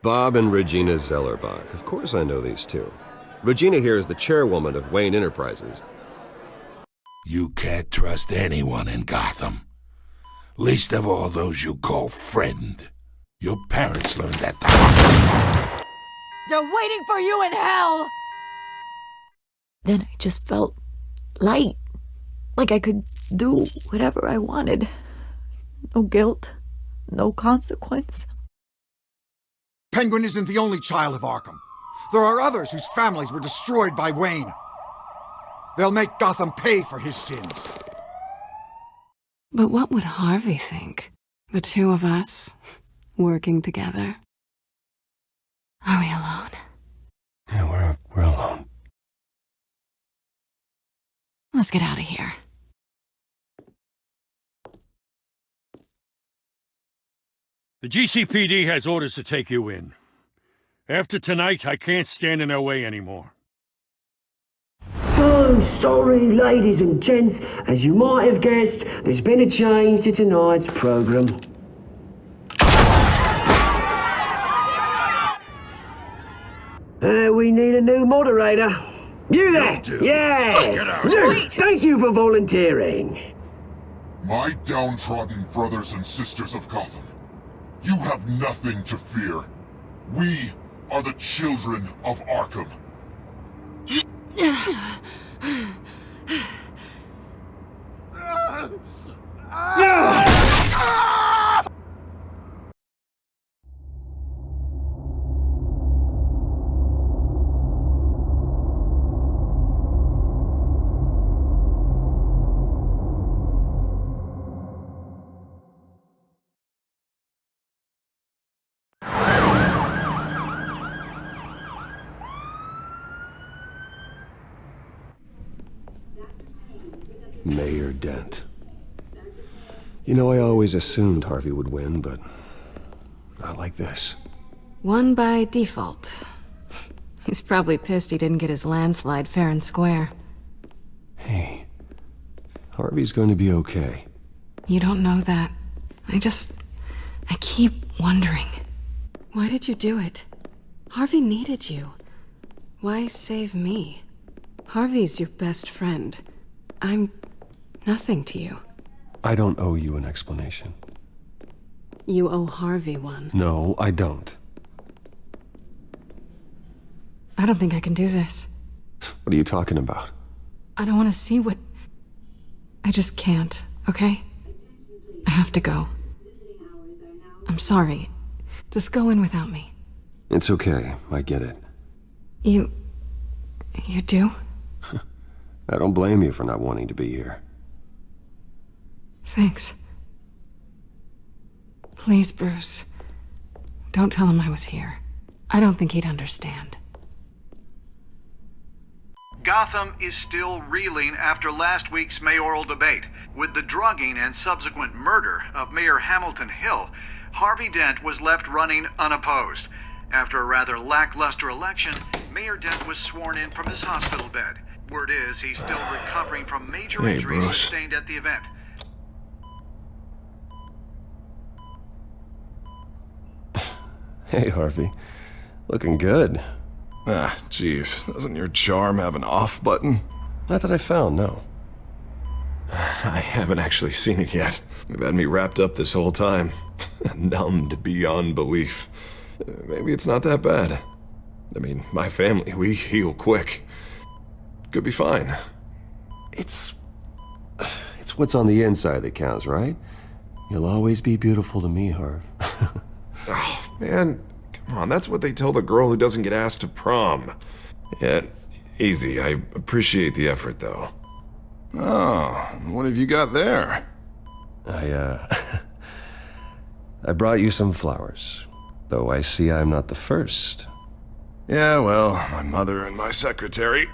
Bob and Regina Zellerbach. Of course I know these two. Regina here is the chairwoman of Wayne Enterprises. You can't trust anyone in Gotham. Least of all those you call friend. Your parents learned that the hard way. They're waiting for you in hell! Then I just felt light. Like I could do whatever I wanted. No guilt. No consequence. Penguin isn't the only child of Arkham. There are others whose families were destroyed by Wayne. They'll make Gotham pay for his sins. But what would Harvey think? The two of us, working together. Are we alone? Yeah, we're alone. Let's get out of here. The GCPD has orders to take you in. After tonight, I can't stand in their way anymore. So sorry, ladies and gents. As you might have guessed, there's been a change to tonight's program. We need a new moderator. You there? Yeah! Wait. Thank you for volunteering. My downtrodden brothers and sisters of Gotham, you have nothing to fear. We are the children of Arkham. Mayor Dent. You know, I always assumed Harvey would win, but not like this. Won by default. He's probably pissed he didn't get his landslide fair and square. Hey, Harvey's going to be okay. You don't know that. I keep wondering. Why did you do it? Harvey needed you. Why save me? Harvey's your best friend. I'm nothing to you. I don't owe you an explanation. You owe Harvey one. No, I don't. I don't think I can do this. What are you talking about? I don't want to see what... I just can't, okay? I have to go. I'm sorry. Just go in without me. It's okay, I get it. You do? I don't blame you for not wanting to be here. Thanks. Please, Bruce. Don't tell him I was here. I don't think he'd understand. Gotham is still reeling after last week's mayoral debate. With the drugging and subsequent murder of Mayor Hamilton Hill, Harvey Dent was left running unopposed. After a rather lackluster election, Mayor Dent was sworn in from his hospital bed. Word is he's still recovering from major injuries Bruce. sustained at the event. Hey, Harvey. Looking good. Ah, jeez. Doesn't your charm have an off button? Not that I found, no. I haven't actually seen it yet. You've had me wrapped up this whole time. Numbed beyond belief. Maybe it's not that bad. I mean, my family, we heal quick. Could be fine. It's what's on the inside that counts, right? You'll always be beautiful to me, Harv. Oh, man. Come on, that's what they tell the girl who doesn't get asked to prom. Yeah, easy. I appreciate the effort, though. Oh, what have you got there? I brought you some flowers. Though I see I'm not the first. Yeah, well, my mother and my secretary.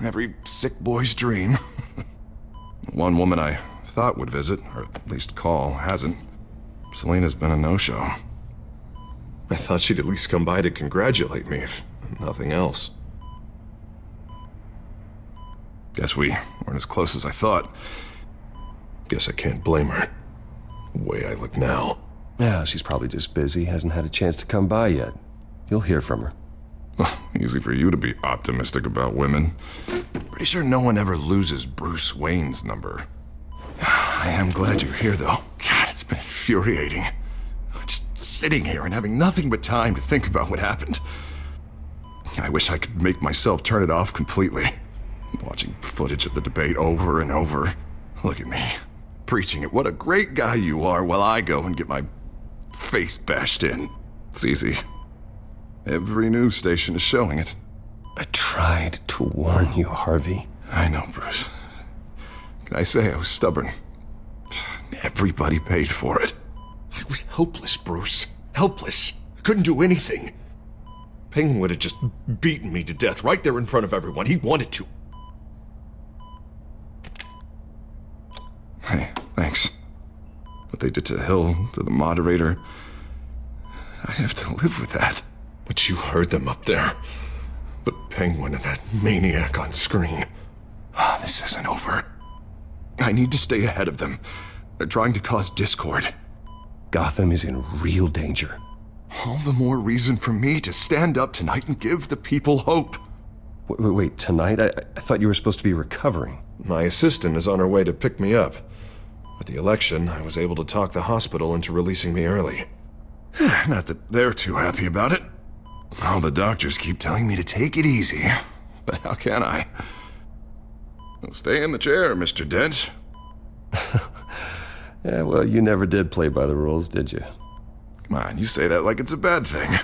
Every sick boy's dream. One woman I thought would visit, or at least call, hasn't. Selena's been a no-show. I thought she'd at least come by to congratulate me, if nothing else. Guess we weren't as close as I thought. Guess I can't blame her. The way I look now. Yeah, she's probably just busy, hasn't had a chance to come by yet. You'll hear from her. Easy for you to be optimistic about women. Pretty sure no one ever loses Bruce Wayne's number. I am glad you're here, though. God, it's been infuriating. Just sitting here and having nothing but time to think about what happened. I wish I could make myself turn it off completely. Watching footage of the debate over and over. Look at me, preaching at what a great guy you are while I go and get my face bashed in. It's easy. Every news station is showing it. I tried to warn you, Harvey. I know, Bruce. Can I say I was stubborn? Everybody paid for it. I was helpless, Bruce. Helpless. I couldn't do anything. Penguin would have just beaten me to death right there in front of everyone. He wanted to. Hey, thanks. What they did to Hill, to the moderator, I have to live with that. But you heard them up there. The Penguin and that maniac on screen. This isn't over. I need to stay ahead of them. They're trying to cause discord. Gotham is in real danger. All the more reason for me to stand up tonight and give the people hope. Wait, tonight? I thought you were supposed to be recovering. My assistant is on her way to pick me up. With the election, I was able to talk the hospital into releasing me early. Not that they're too happy about it. All the doctors keep telling me to take it easy. But how can I? Well, stay in the chair, Mr. Dent. Yeah, well, you never did play by the rules, did you? Come on, you say that like it's a bad thing.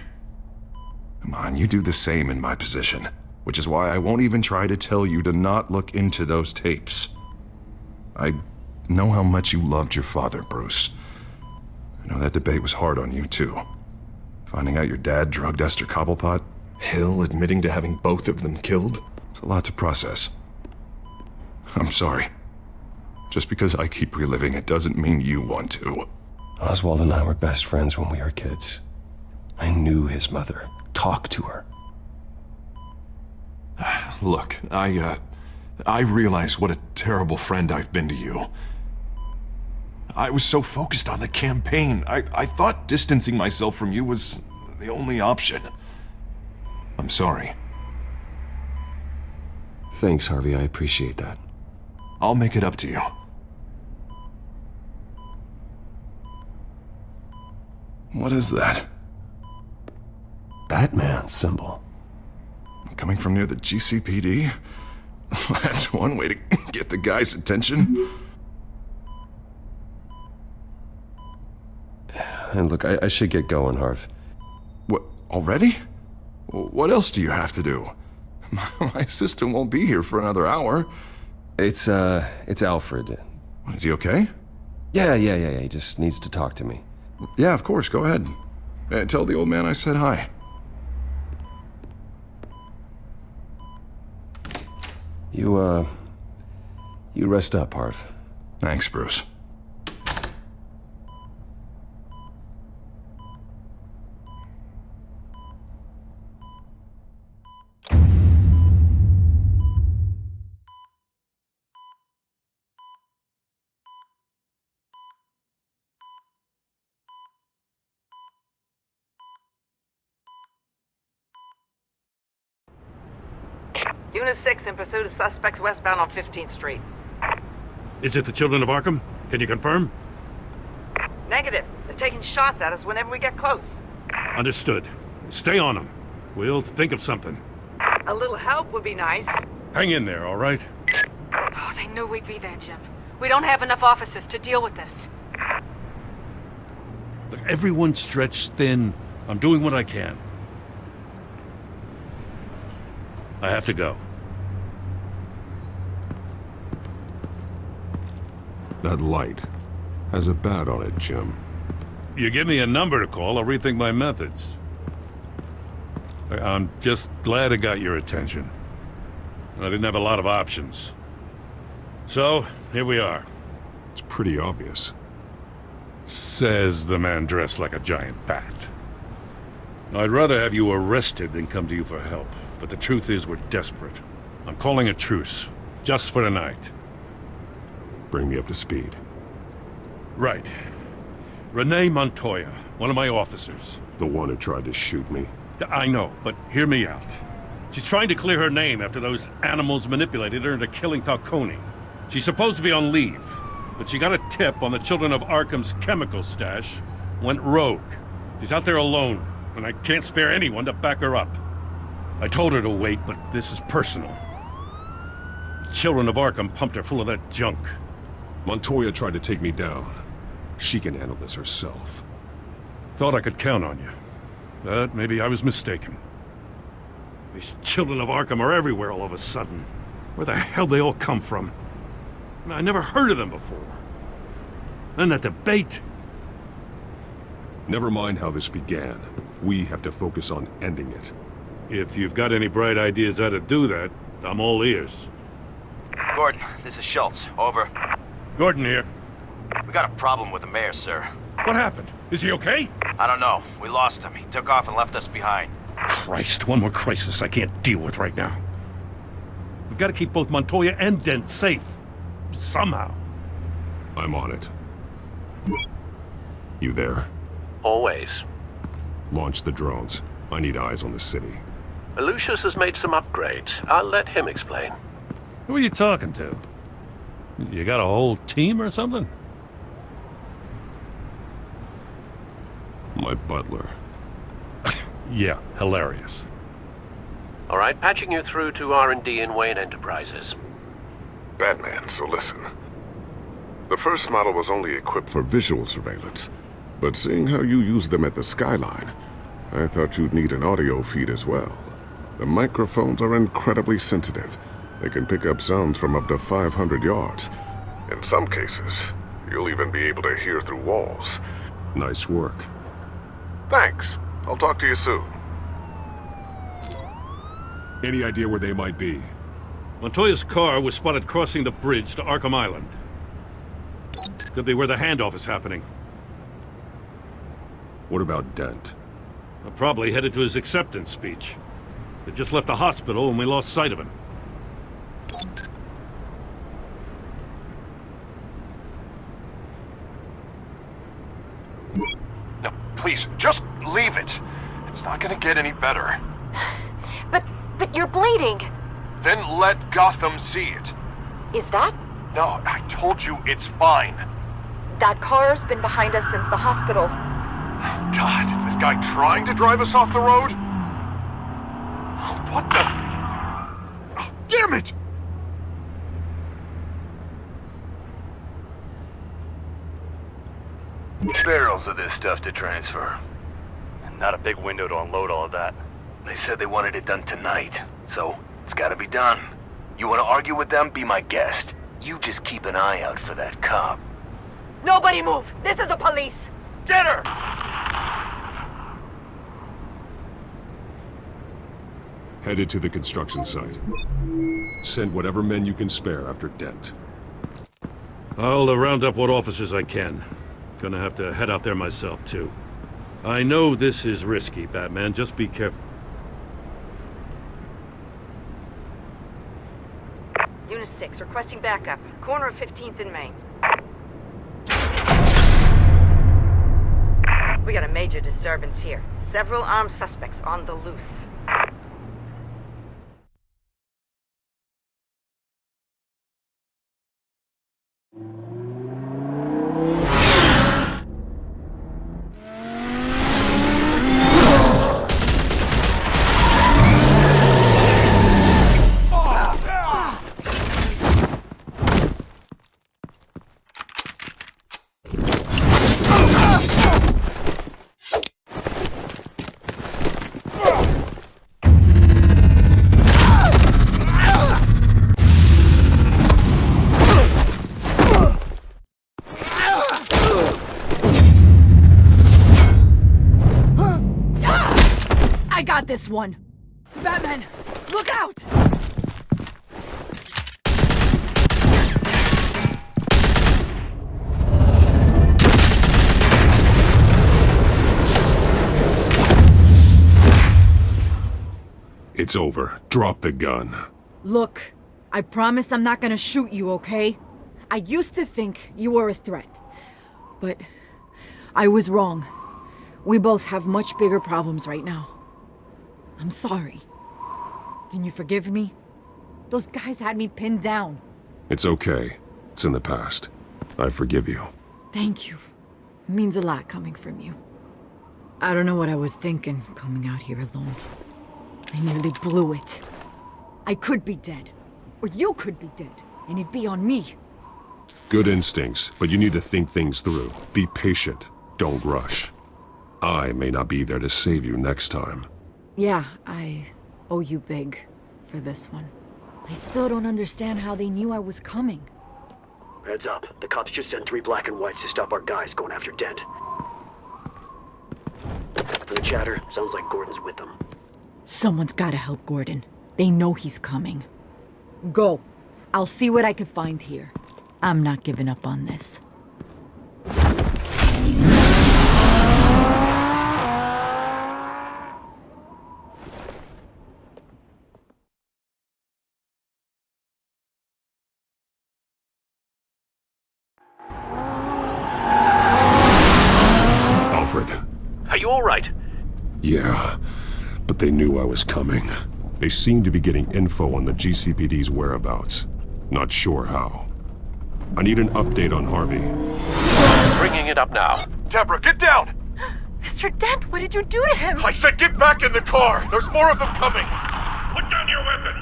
Come on, you do the same in my position. Which is why I won't even try to tell you to not look into those tapes. I know how much you loved your father, Bruce. I know that debate was hard on you, too. Finding out your dad drugged Esther Cobblepot, Hill admitting to having both of them killed. It's a lot to process. I'm sorry. Just because I keep reliving it doesn't mean you want to. Oswald and I were best friends when we were kids. I knew his mother. Talked to her. Look, I realize what a terrible friend I've been to you. I was so focused on the campaign. I thought distancing myself from you was the only option. I'm sorry. Thanks, Harvey. I appreciate that. I'll make it up to you. What is that? Batman symbol. Coming from near the GCPD? That's one way to get the guy's attention. And look, I should get going, Harv. What, already? What else do you have to do? My assistant won't be here for another hour. It's Alfred. What, is he okay? Yeah, he just needs to talk to me. Yeah, of course, go ahead. Tell the old man I said hi. You rest up, Harv. Thanks, Bruce. Unit 6 in pursuit of suspects westbound on 15th Street. Is it the Children of Arkham? Can you confirm? Negative. They're taking shots at us whenever we get close. Understood. Stay on them. We'll think of something. A little help would be nice. Hang in there, all right? Oh, they knew we'd be there, Jim. We don't have enough officers to deal with this. Look, everyone's stretched thin. I'm doing what I can. I have to go. That light has a bat on it, Jim. You give me a number to call, I'll rethink my methods. I'm just glad I got your attention. I didn't have a lot of options. So, here we are. It's pretty obvious. Says the man dressed like a giant bat. I'd rather have you arrested than come to you for help, but the truth is we're desperate. I'm calling a truce, just for tonight. Bring me up to speed. Right. Renee Montoya, one of my officers. The one who tried to shoot me. I know, but hear me out. She's trying to clear her name after those animals manipulated her into killing Falcone. She's supposed to be on leave, but she got a tip on the Children of Arkham's chemical stash, went rogue. She's out there alone, and I can't spare anyone to back her up. I told her to wait, but this is personal. The Children of Arkham pumped her full of that junk. Montoya tried to take me down. She can handle this herself. Thought I could count on you, but maybe I was mistaken. These Children of Arkham are everywhere all of a sudden. Where the hell they all come from? I never heard of them before. Then that debate. Never mind how this began. We have to focus on ending it. If you've got any bright ideas how to do that, I'm all ears. Gordon, this is Schultz. Over. Gordon here. We got a problem with the mayor, sir. What happened? Is he okay? I don't know. We lost him. He took off and left us behind. Christ, one more crisis I can't deal with right now. We've got to keep both Montoya and Dent safe. Somehow. I'm on it. You there? Always. Launch the drones. I need eyes on the city. Lucius has made some upgrades. I'll let him explain. Who are you talking to? You got a whole team or something? My butler. Yeah, hilarious. All right, patching you through to R&D in Wayne Enterprises. Batman, so listen. The first model was only equipped for visual surveillance, but seeing how you use them at the Skyline, I thought you'd need an audio feed as well. The microphones are incredibly sensitive. They can pick up sounds from up to 500 yards. In some cases, you'll even be able to hear through walls. Nice work. Thanks. I'll talk to you soon. Any idea where they might be? Montoya's car was spotted crossing the bridge to Arkham Island. Could be where the handoff is happening. What about Dent? Probably headed to his acceptance speech. He just left the hospital and we lost sight of him. No, please, just leave it. It's not gonna get any better. But you're bleeding. Then let Gotham see it. Is that? No, I told you it's fine. That car's been behind us since the hospital. God, is this guy trying to drive us off the road? What the? Oh, damn it! Barrels of this stuff to transfer. And not a big window to unload all of that. They said they wanted it done tonight, so it's gotta be done. You wanna argue with them? Be my guest. You just keep an eye out for that cop. Nobody move! This is the police! Get her! Headed to the construction site. Send whatever men you can spare after Dent. I'll round up what officers I can. Gonna have to head out there myself, too. I know this is risky, Batman. Just be careful. Unit 6, requesting backup. Corner of 15th and Main. We got a major disturbance here. Several armed suspects on the loose. I got this one! Batman, look out! It's over. Drop the gun. Look, I promise I'm not gonna shoot you, okay? I used to think you were a threat. But I was wrong. We both have much bigger problems right now. I'm sorry. Can you forgive me? Those guys had me pinned down. It's okay. It's in the past. I forgive you. Thank you. It means a lot coming from you. I don't know what I was thinking, coming out here alone. I nearly blew it. I could be dead. Or you could be dead. And it'd be on me. Good instincts, but you need to think things through. Be patient. Don't rush. I may not be there to save you next time. Yeah, I owe you big for this one. I still don't understand how they knew I was coming. Heads up. The cops just sent 3 black and whites to stop our guys going after Dent. From the chatter, sounds like Gordon's with them. Someone's gotta help Gordon. They know he's coming. Go. I'll see what I can find here. I'm not giving up on this. Alfred. Are you all right? Yeah, but they knew I was coming. They seem to be getting info on the GCPD's whereabouts. Not sure how. I need an update on Harvey. Bringing it up now. Deborah, get down! Mr. Dent, what did you do to him? I said get back in the car! There's more of them coming! Put down your weapon!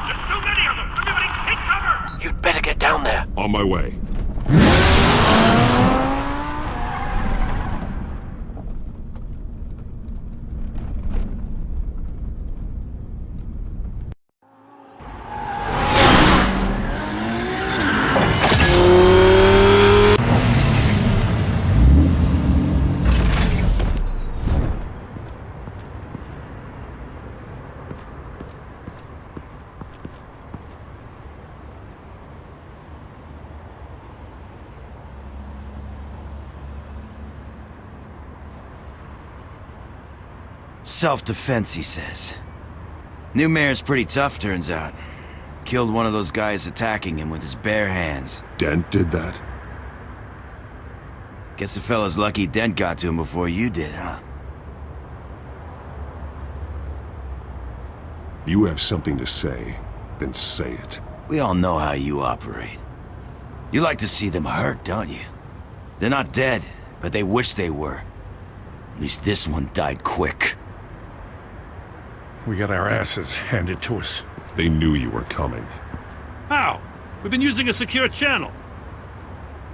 There's too many of them! Everybody take cover! You'd better get down there. On my way. Self-defense, he says. New mayor's pretty tough, turns out. Killed one of those guys attacking him with his bare hands. Dent did that? Guess the fella's lucky Dent got to him before you did, huh? You have something to say, then say it. We all know how you operate. You like to see them hurt, don't you? They're not dead, but they wish they were. At least this one died quick. We got our asses handed to us. They knew you were coming. How? We've been using a secure channel.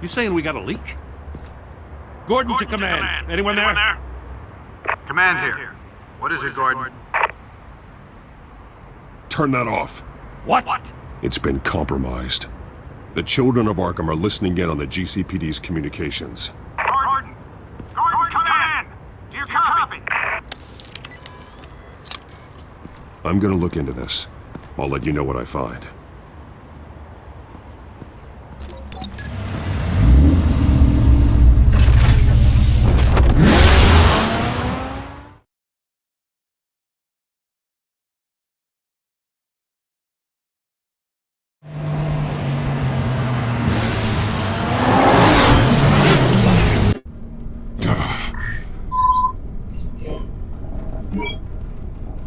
You saying we got a leak? Gordon to command. Anyone there? Command here. What is it, Gordon? Turn that off. What? It's been compromised. The children of Arkham are listening in on the GCPD's communications. Gordon! Gordon, command! Do you copy? I'm gonna look into this. I'll let you know what I find.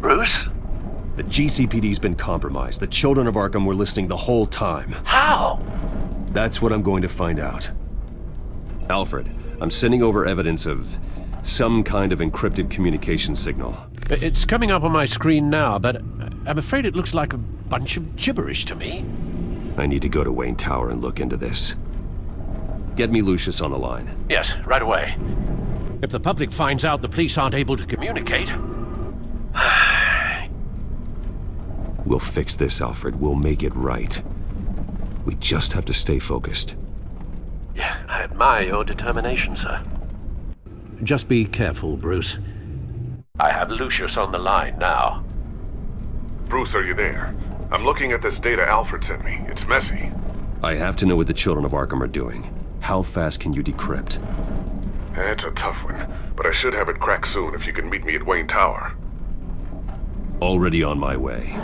Bruce? The GCPD's been compromised. The children of Arkham were listening the whole time. How? That's what I'm going to find out. Alfred, I'm sending over evidence of some kind of encrypted communication signal. It's coming up on my screen now, but I'm afraid it looks like a bunch of gibberish to me. I need to go to Wayne Tower and look into this. Get me Lucius on the line. Yes, right away. If the public finds out the police aren't able to communicate... We'll fix this, Alfred. We'll make it right. We just have to stay focused. Yeah, I admire your determination, sir. Just be careful, Bruce. I have Lucius on the line now. Bruce, are you there? I'm looking at this data Alfred sent me. It's messy. I have to know what the children of Arkham are doing. How fast can you decrypt? It's a tough one, but I should have it cracked soon if you can meet me at Wayne Tower. Already on my way.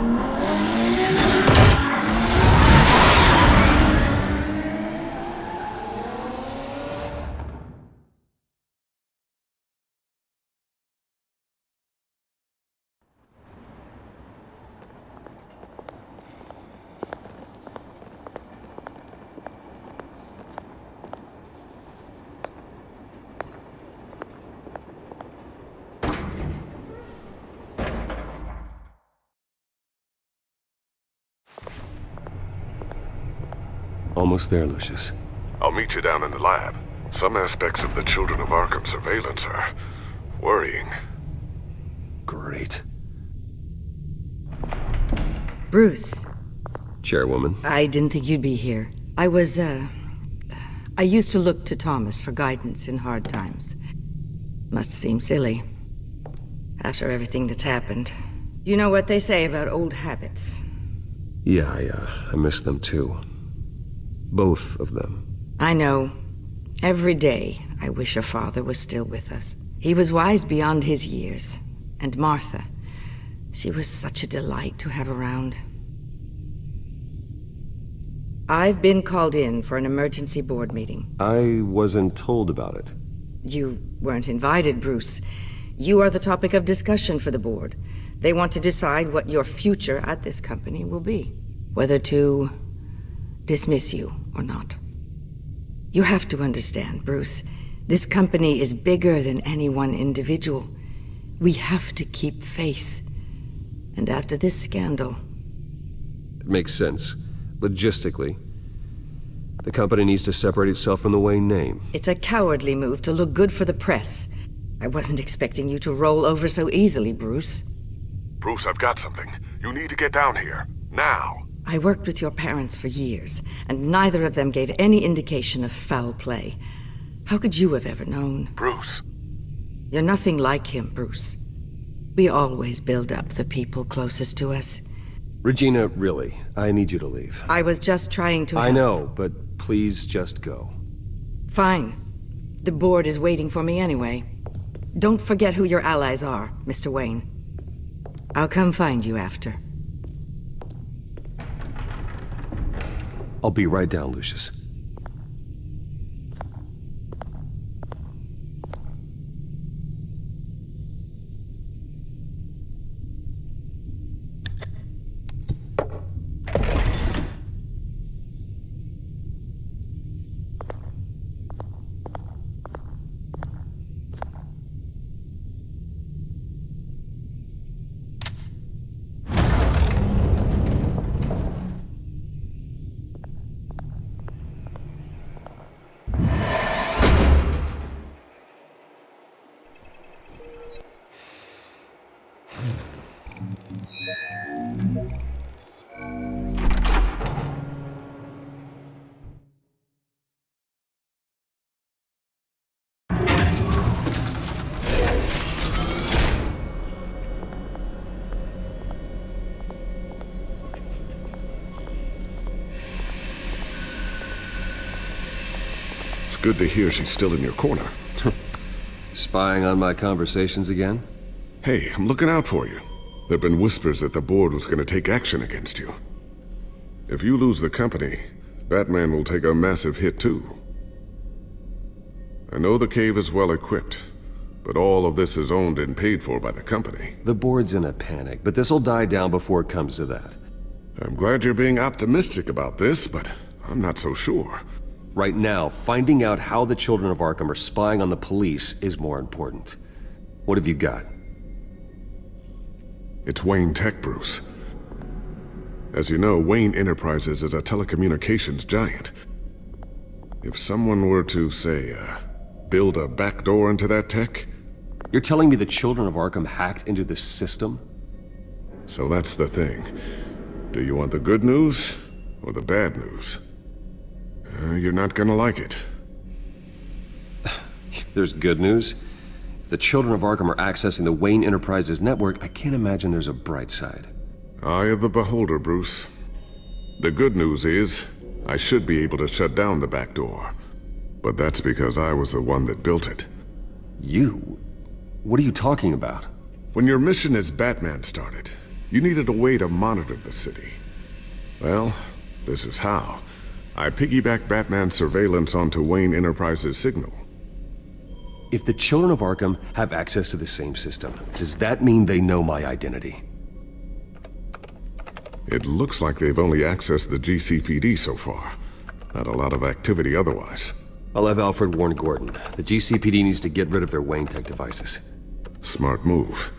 almost there, Lucius. I'll meet you down in the lab. Some aspects of the Children of Arkham surveillance are worrying. Great. Bruce. Chairwoman. I didn't think you'd be here. I used to look to Thomas for guidance in hard times. Must seem silly. After everything that's happened. You know what they say about old habits. Yeah, I miss them too. Both of them. I know. Every day, I wish your father was still with us. He was wise beyond his years. And Martha, she was such a delight to have around. I've been called in for an emergency board meeting. I wasn't told about it. You weren't invited, Bruce. You are the topic of discussion for the board. They want to decide what your future at this company will be. Whether to dismiss you or not. You have to understand, Bruce. This company is bigger than any one individual. We have to keep face. And after this scandal... It makes sense. Logistically, the company needs to separate itself from the Wayne name. It's a cowardly move to look good for the press. I wasn't expecting you to roll over so easily, Bruce. Bruce, I've got something. You need to get down here. Now. I worked with your parents for years, and neither of them gave any indication of foul play. How could you have ever known? Bruce. You're nothing like him, Bruce. We always build up the people closest to us. Regina, really, I need you to leave. I was just trying to help. I know, but please just go. Fine. The board is waiting for me anyway. Don't forget who your allies are, Mr. Wayne. I'll come find you after. I'll be right down, Lucius. Good to hear she's still in your corner. Spying on my conversations again? Hey, I'm looking out for you. There've been whispers that the board was going to take action against you. If you lose the company, Batman will take a massive hit too. I know the cave is well equipped, but all of this is owned and paid for by the company. The board's in a panic, but this'll die down before it comes to that. I'm glad you're being optimistic about this, but I'm not so sure. Right now, finding out how the Children of Arkham are spying on the police is more important. What have you got? It's Wayne Tech, Bruce. As you know, Wayne Enterprises is a telecommunications giant. If someone were to, say, build a backdoor into that tech... You're telling me the Children of Arkham hacked into this system? So that's the thing. Do you want the good news or the bad news? You're not gonna like it. There's good news. If the Children of Arkham are accessing the Wayne Enterprises network, I can't imagine there's a bright side. Eye of the beholder, Bruce. The good news is, I should be able to shut down the back door. But that's because I was the one that built it. You? What are you talking about? When your mission as Batman started, you needed a way to monitor the city. Well, this is how. I piggybacked Batman's surveillance onto Wayne Enterprises' signal. If the Children of Arkham have access to the same system, does that mean they know my identity? It looks like they've only accessed the GCPD so far. Not a lot of activity otherwise. I'll have Alfred warn Gordon. The GCPD needs to get rid of their Wayne Tech devices. Smart move.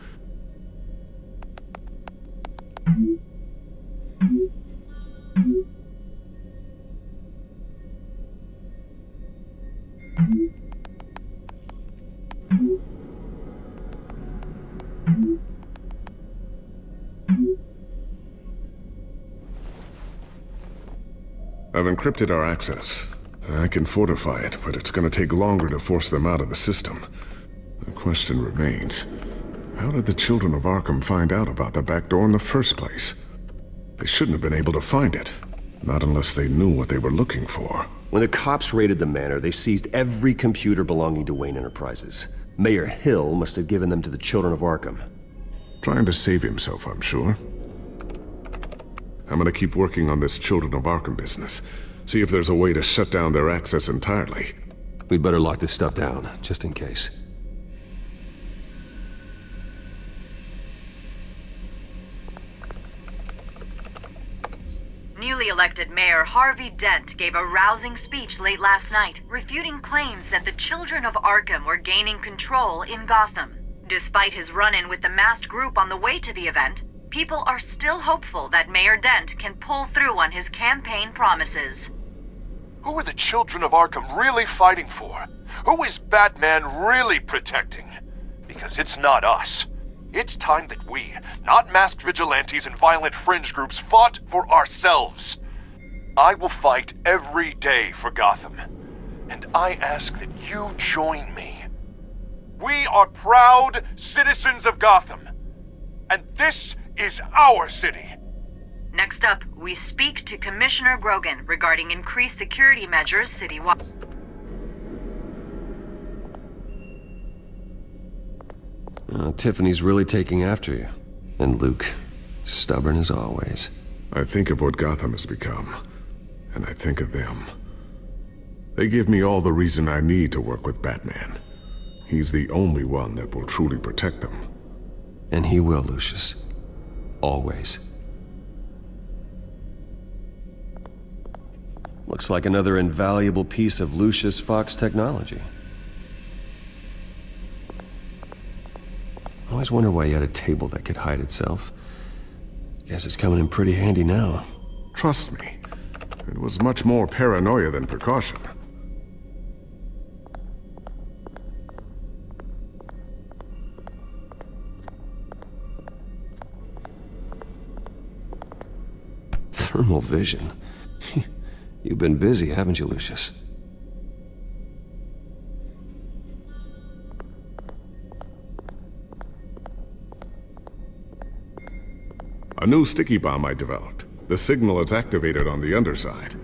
I've encrypted our access. I can fortify it, but it's gonna take longer to force them out of the system. The question remains, how did the children of Arkham find out about the back door in the first place? They shouldn't have been able to find it. Not unless they knew what they were looking for. When the cops raided the manor, they seized every computer belonging to Wayne Enterprises. Mayor Hill must have given them to the children of Arkham. Trying to save himself, I'm sure. I'm gonna keep working on this Children of Arkham business. See if there's a way to shut down their access entirely. We'd better lock this stuff down, just in case. Newly elected Mayor Harvey Dent gave a rousing speech late last night, refuting claims that the children of Arkham were gaining control in Gotham. Despite his run-in with the masked group on the way to the event, people are still hopeful that Mayor Dent can pull through on his campaign promises. Who are the children of Arkham really fighting for? Who is Batman really protecting? Because it's not us. It's time that we, not masked vigilantes and violent fringe groups, fought for ourselves. I will fight every day for Gotham. And I ask that you join me. We are proud citizens of Gotham. And this is our city. Next up, we speak to Commissioner Grogan regarding increased security measures citywide. Tiffany's really taking after you. And Luke, stubborn as always. I think of what Gotham has become, and I think of them. They give me all the reason I need to work with Batman. He's the only one that will truly protect them. And he will, Lucius. Always. Looks like another invaluable piece of Lucius Fox technology. I always wonder why you had a table that could hide itself. Guess it's coming in pretty handy now. Trust me, it was much more paranoia than precaution. Thermal vision. You've been busy, haven't you, Lucius? A new sticky bomb I developed. The signal is activated on the underside.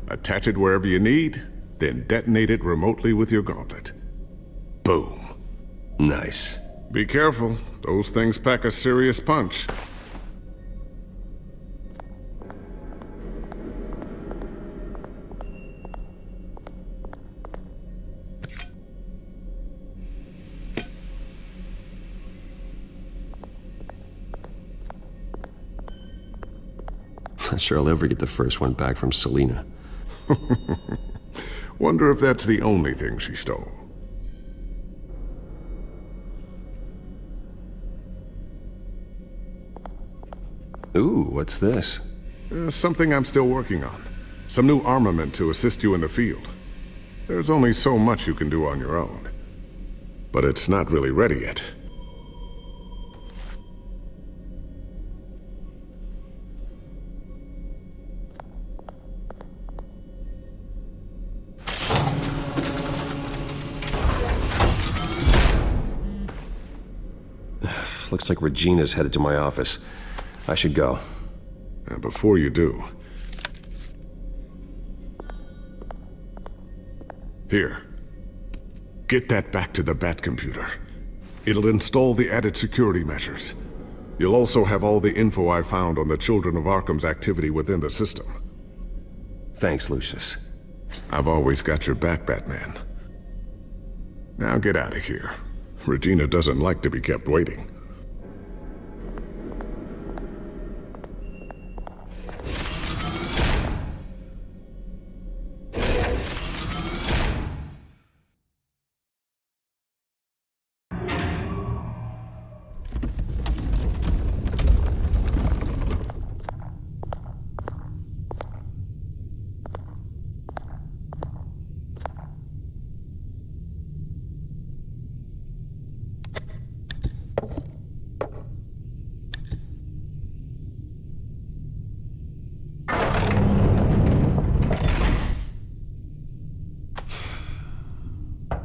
Attach it wherever you need, then detonate it remotely with your gauntlet. Boom. Nice. Be careful. Those things pack a serious punch. Not sure I'll ever get the first one back from Selina. Wonder if that's the only thing she stole. Ooh, what's this? Something I'm still working on. Some new armament to assist you in the field. There's only so much you can do on your own. But it's not really ready yet. Looks like Regina's headed to my office. I should go. Before you do... Here. Get that back to the Bat computer. It'll install the added security measures. You'll also have all the info I found on the Children of Arkham's activity within the system. Thanks, Lucius. I've always got your back, Batman. Now get out of here. Regina doesn't like to be kept waiting.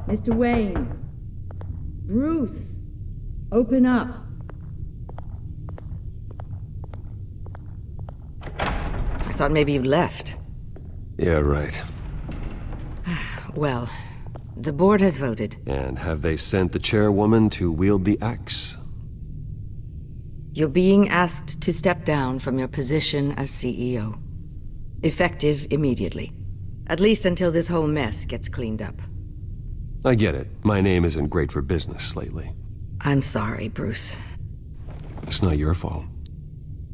Mr. Wayne. Bruce. Open up. I thought maybe you left. Yeah, right. Well, the board has voted. And have they sent the chairwoman to wield the axe? You're being asked to step down from your position as CEO. Effective immediately. At least until this whole mess gets cleaned up. I get it. My name isn't great for business lately. I'm sorry, Bruce. It's not your fault.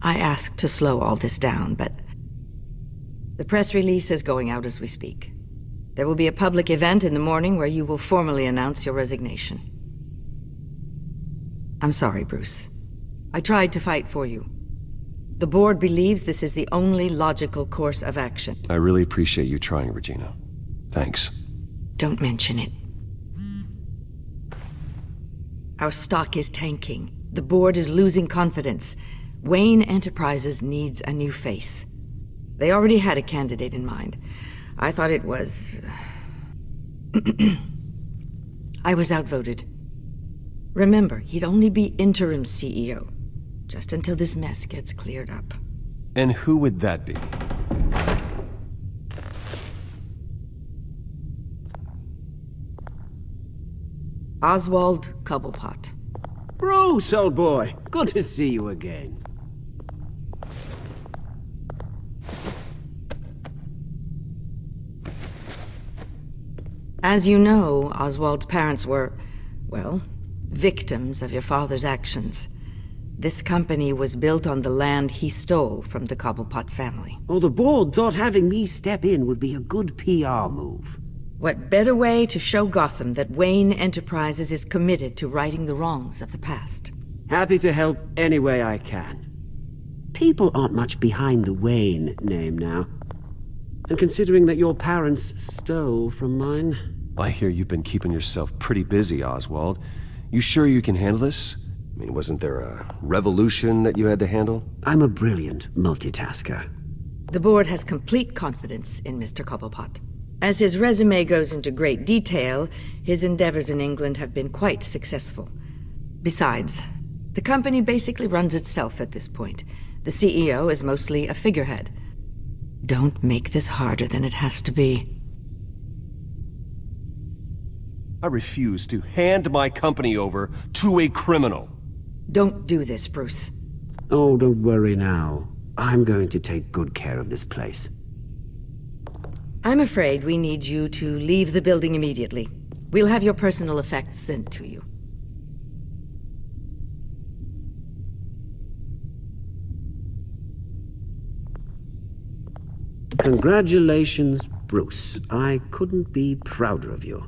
I asked to slow all this down, but the press release is going out as we speak. There will be a public event in the morning where you will formally announce your resignation. I'm sorry, Bruce. I tried to fight for you. The board believes this is the only logical course of action. I really appreciate you trying, Regina. Thanks. Don't mention it. Our stock is tanking. The board is losing confidence. Wayne Enterprises needs a new face. They already had a candidate in mind. I thought it was... I was outvoted. Remember, he'd only be interim CEO, just until this mess gets cleared up. And who would that be? Oswald Cobblepot. Bruce, old boy. Good to see you again. As you know, Oswald's parents were, well, victims of your father's actions. This company was built on the land he stole from the Cobblepot family. Oh, the board thought having me step in would be a good PR move. What better way to show Gotham that Wayne Enterprises is committed to righting the wrongs of the past? Happy to help any way I can. People aren't much behind the Wayne name now. And considering that your parents stole from mine... I hear you've been keeping yourself pretty busy, Oswald. You sure you can handle this? I mean, wasn't there a revolution that you had to handle? I'm a brilliant multitasker. The board has complete confidence in Mr. Cobblepot. As his resume goes into great detail, his endeavors in England have been quite successful. Besides, the company basically runs itself at this point. The CEO is mostly a figurehead. Don't make this harder than it has to be. I refuse to hand my company over to a criminal. Don't do this, Bruce. Oh, don't worry now. I'm going to take good care of this place. I'm afraid we need you to leave the building immediately. We'll have your personal effects sent to you. Congratulations, Bruce. I couldn't be prouder of you.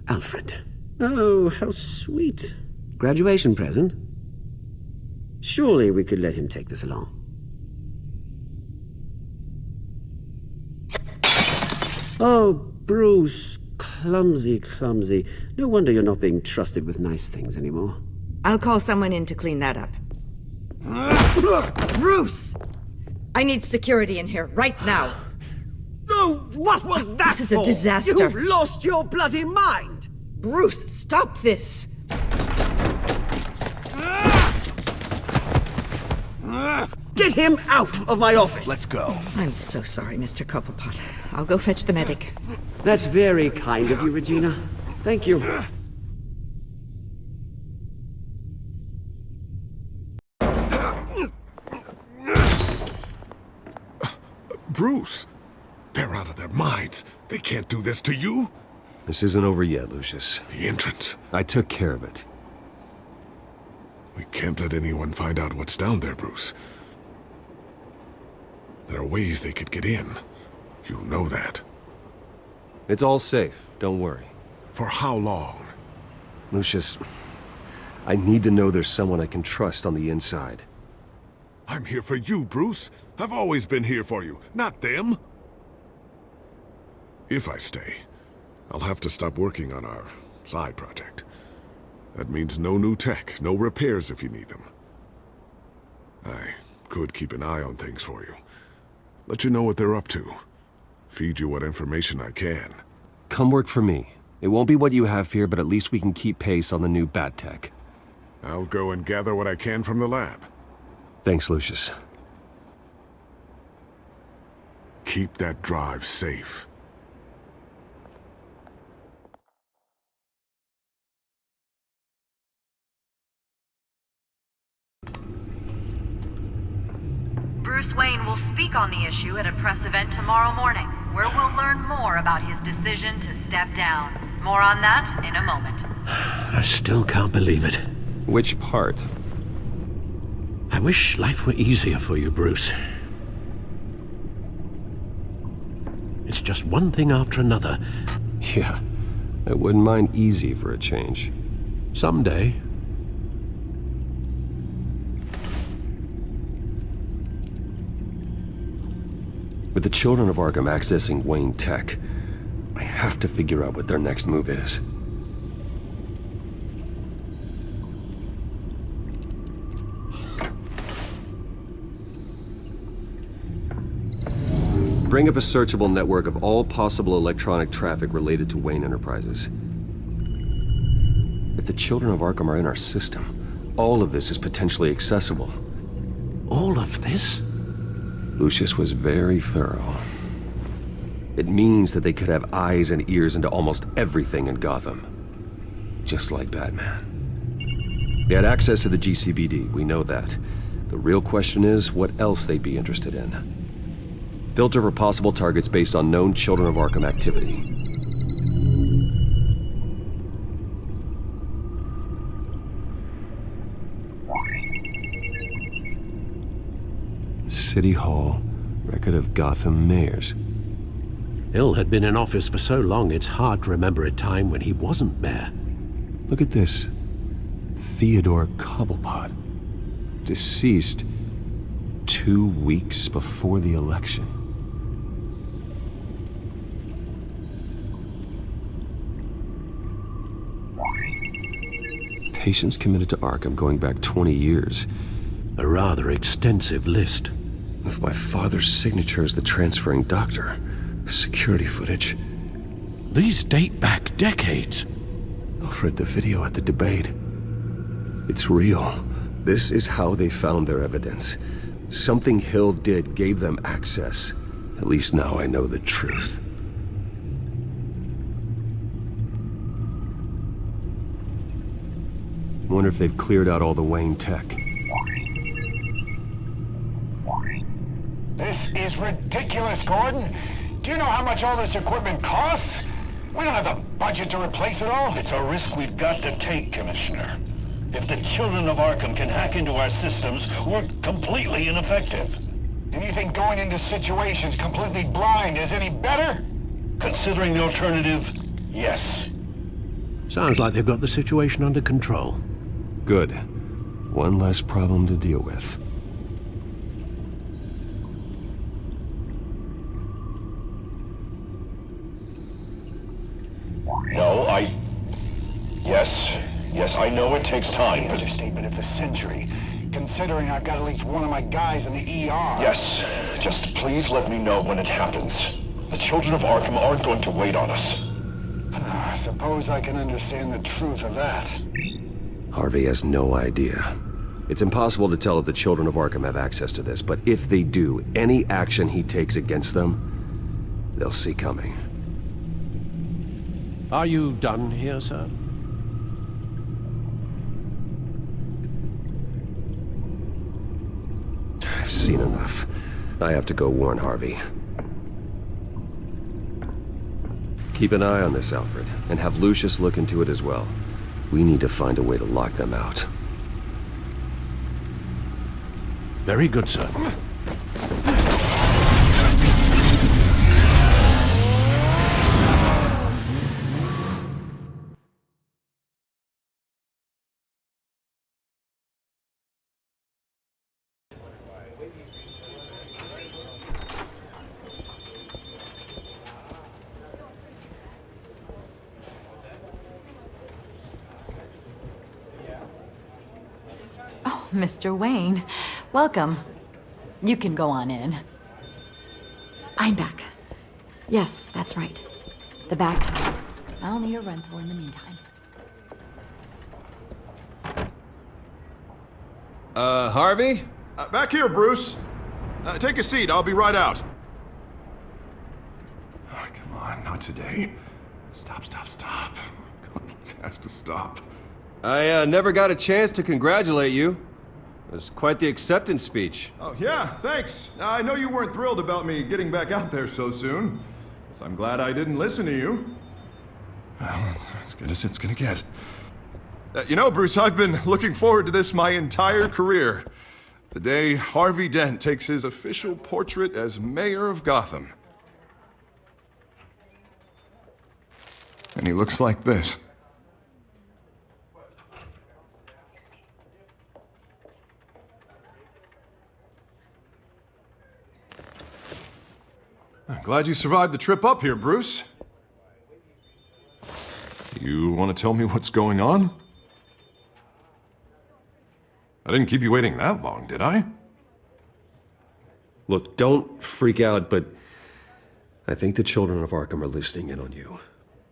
Alfred. Oh, how sweet. Graduation present? Surely we could let him take this along. Oh, Bruce. Clumsy, clumsy. No wonder you're not being trusted with nice things anymore. I'll call someone in to clean that up. Bruce! I need security in here, right now. Oh, what was that This is a disaster. You've lost your bloody mind! Bruce, stop this! Get him out of my office! Let's go. I'm so sorry, Mr. Cobblepot. I'll go fetch the medic. That's very kind of you, Regina. Thank you. Bruce, they're out of their minds. They can't do this to you. This isn't over yet, Lucius. The entrance. I took care of it. We can't let anyone find out what's down there, Bruce. There are ways they could get in. You know that. It's all safe, don't worry. For how long? Lucius, I need to know there's someone I can trust on the inside. I'm here for you, Bruce. I've always been here for you, not them. If I stay, I'll have to stop working on our side project. That means no new tech, no repairs if you need them. I could keep an eye on things for you. Let you know what they're up to. Feed you what information I can. Come work for me. It won't be what you have here, but at least we can keep pace on the new bat tech. I'll go and gather what I can from the lab. Thanks, Lucius. Keep that drive safe. Bruce Wayne will speak on the issue at a press event tomorrow morning, where we'll learn more about his decision to step down. More on that in a moment. I still can't believe it. Which part? I wish life were easier for you, Bruce. It's just one thing after another. Yeah, I wouldn't mind easy for a change. Someday. With the children of Arkham accessing Wayne Tech, I have to figure out what their next move is. Bring up a searchable network of all possible electronic traffic related to Wayne Enterprises. If the children of Arkham are in our system, all of this is potentially accessible. All of this? Lucius was very thorough. It means that they could have eyes and ears into almost everything in Gotham. Just like Batman. They had access to the GCPD, we know that. The real question is what else they'd be interested in. Filter for possible targets based on known Children of Arkham activity. City Hall, record of Gotham mayors. Hill had been in office for so long, it's hard to remember a time when he wasn't mayor. Look at this. Theodore Cobblepot. Deceased 2 weeks before the election. Patients committed to Arkham going back 20 years. A rather extensive list. With my father's signature as the transferring doctor. Security footage. These date back decades. Alfred, the video at the debate. It's real. This is how they found their evidence. Something Hill did gave them access. At least now I know the truth. Wonder if they've cleared out all the Wayne tech. This is ridiculous, Gordon. Do you know how much all this equipment costs? We don't have the budget to replace it all. It's a risk we've got to take, Commissioner. If the children of Arkham can hack into our systems, we're completely ineffective. And you think going into situations completely blind is any better? Considering the alternative, yes. Sounds like they've got the situation under control. Good. One less problem to deal with. No, Yes, I know it takes time, but... Understatement of the century. Considering I've got at least one of my guys in the ER. Yes. Just please let me know when it happens. The children of Arkham aren't going to wait on us. I suppose I can understand the truth of that. Harvey has no idea. It's impossible to tell if the children of Arkham have access to this, but if they do, any action he takes against them, they'll see coming. Are you done here, sir? I've seen enough. I have to go warn Harvey. Keep an eye on this, Alfred, and have Lucius look into it as well. We need to find a way to lock them out. Very good, sir. Mr. Wayne, welcome. You can go on in. I'm back. Yes, that's right. The back. I'll need a rental in the meantime. Harvey? Back here, Bruce. Take a seat, I'll be right out. Oh, come on, not today. Stop. God, this has to stop. I never got a chance to congratulate you. It was quite the acceptance speech. Oh, yeah, thanks. I know you weren't thrilled about me getting back out there so soon. So I'm glad I didn't listen to you. Well, it's as good as it's gonna get. You know, Bruce, I've been looking forward to this my entire career. The day Harvey Dent takes his official portrait as mayor of Gotham. And he looks like this. I'm glad you survived the trip up here, Bruce. You want to tell me what's going on? I didn't keep you waiting that long, did I? Look, don't freak out, but I think the children of Arkham are listening in on you.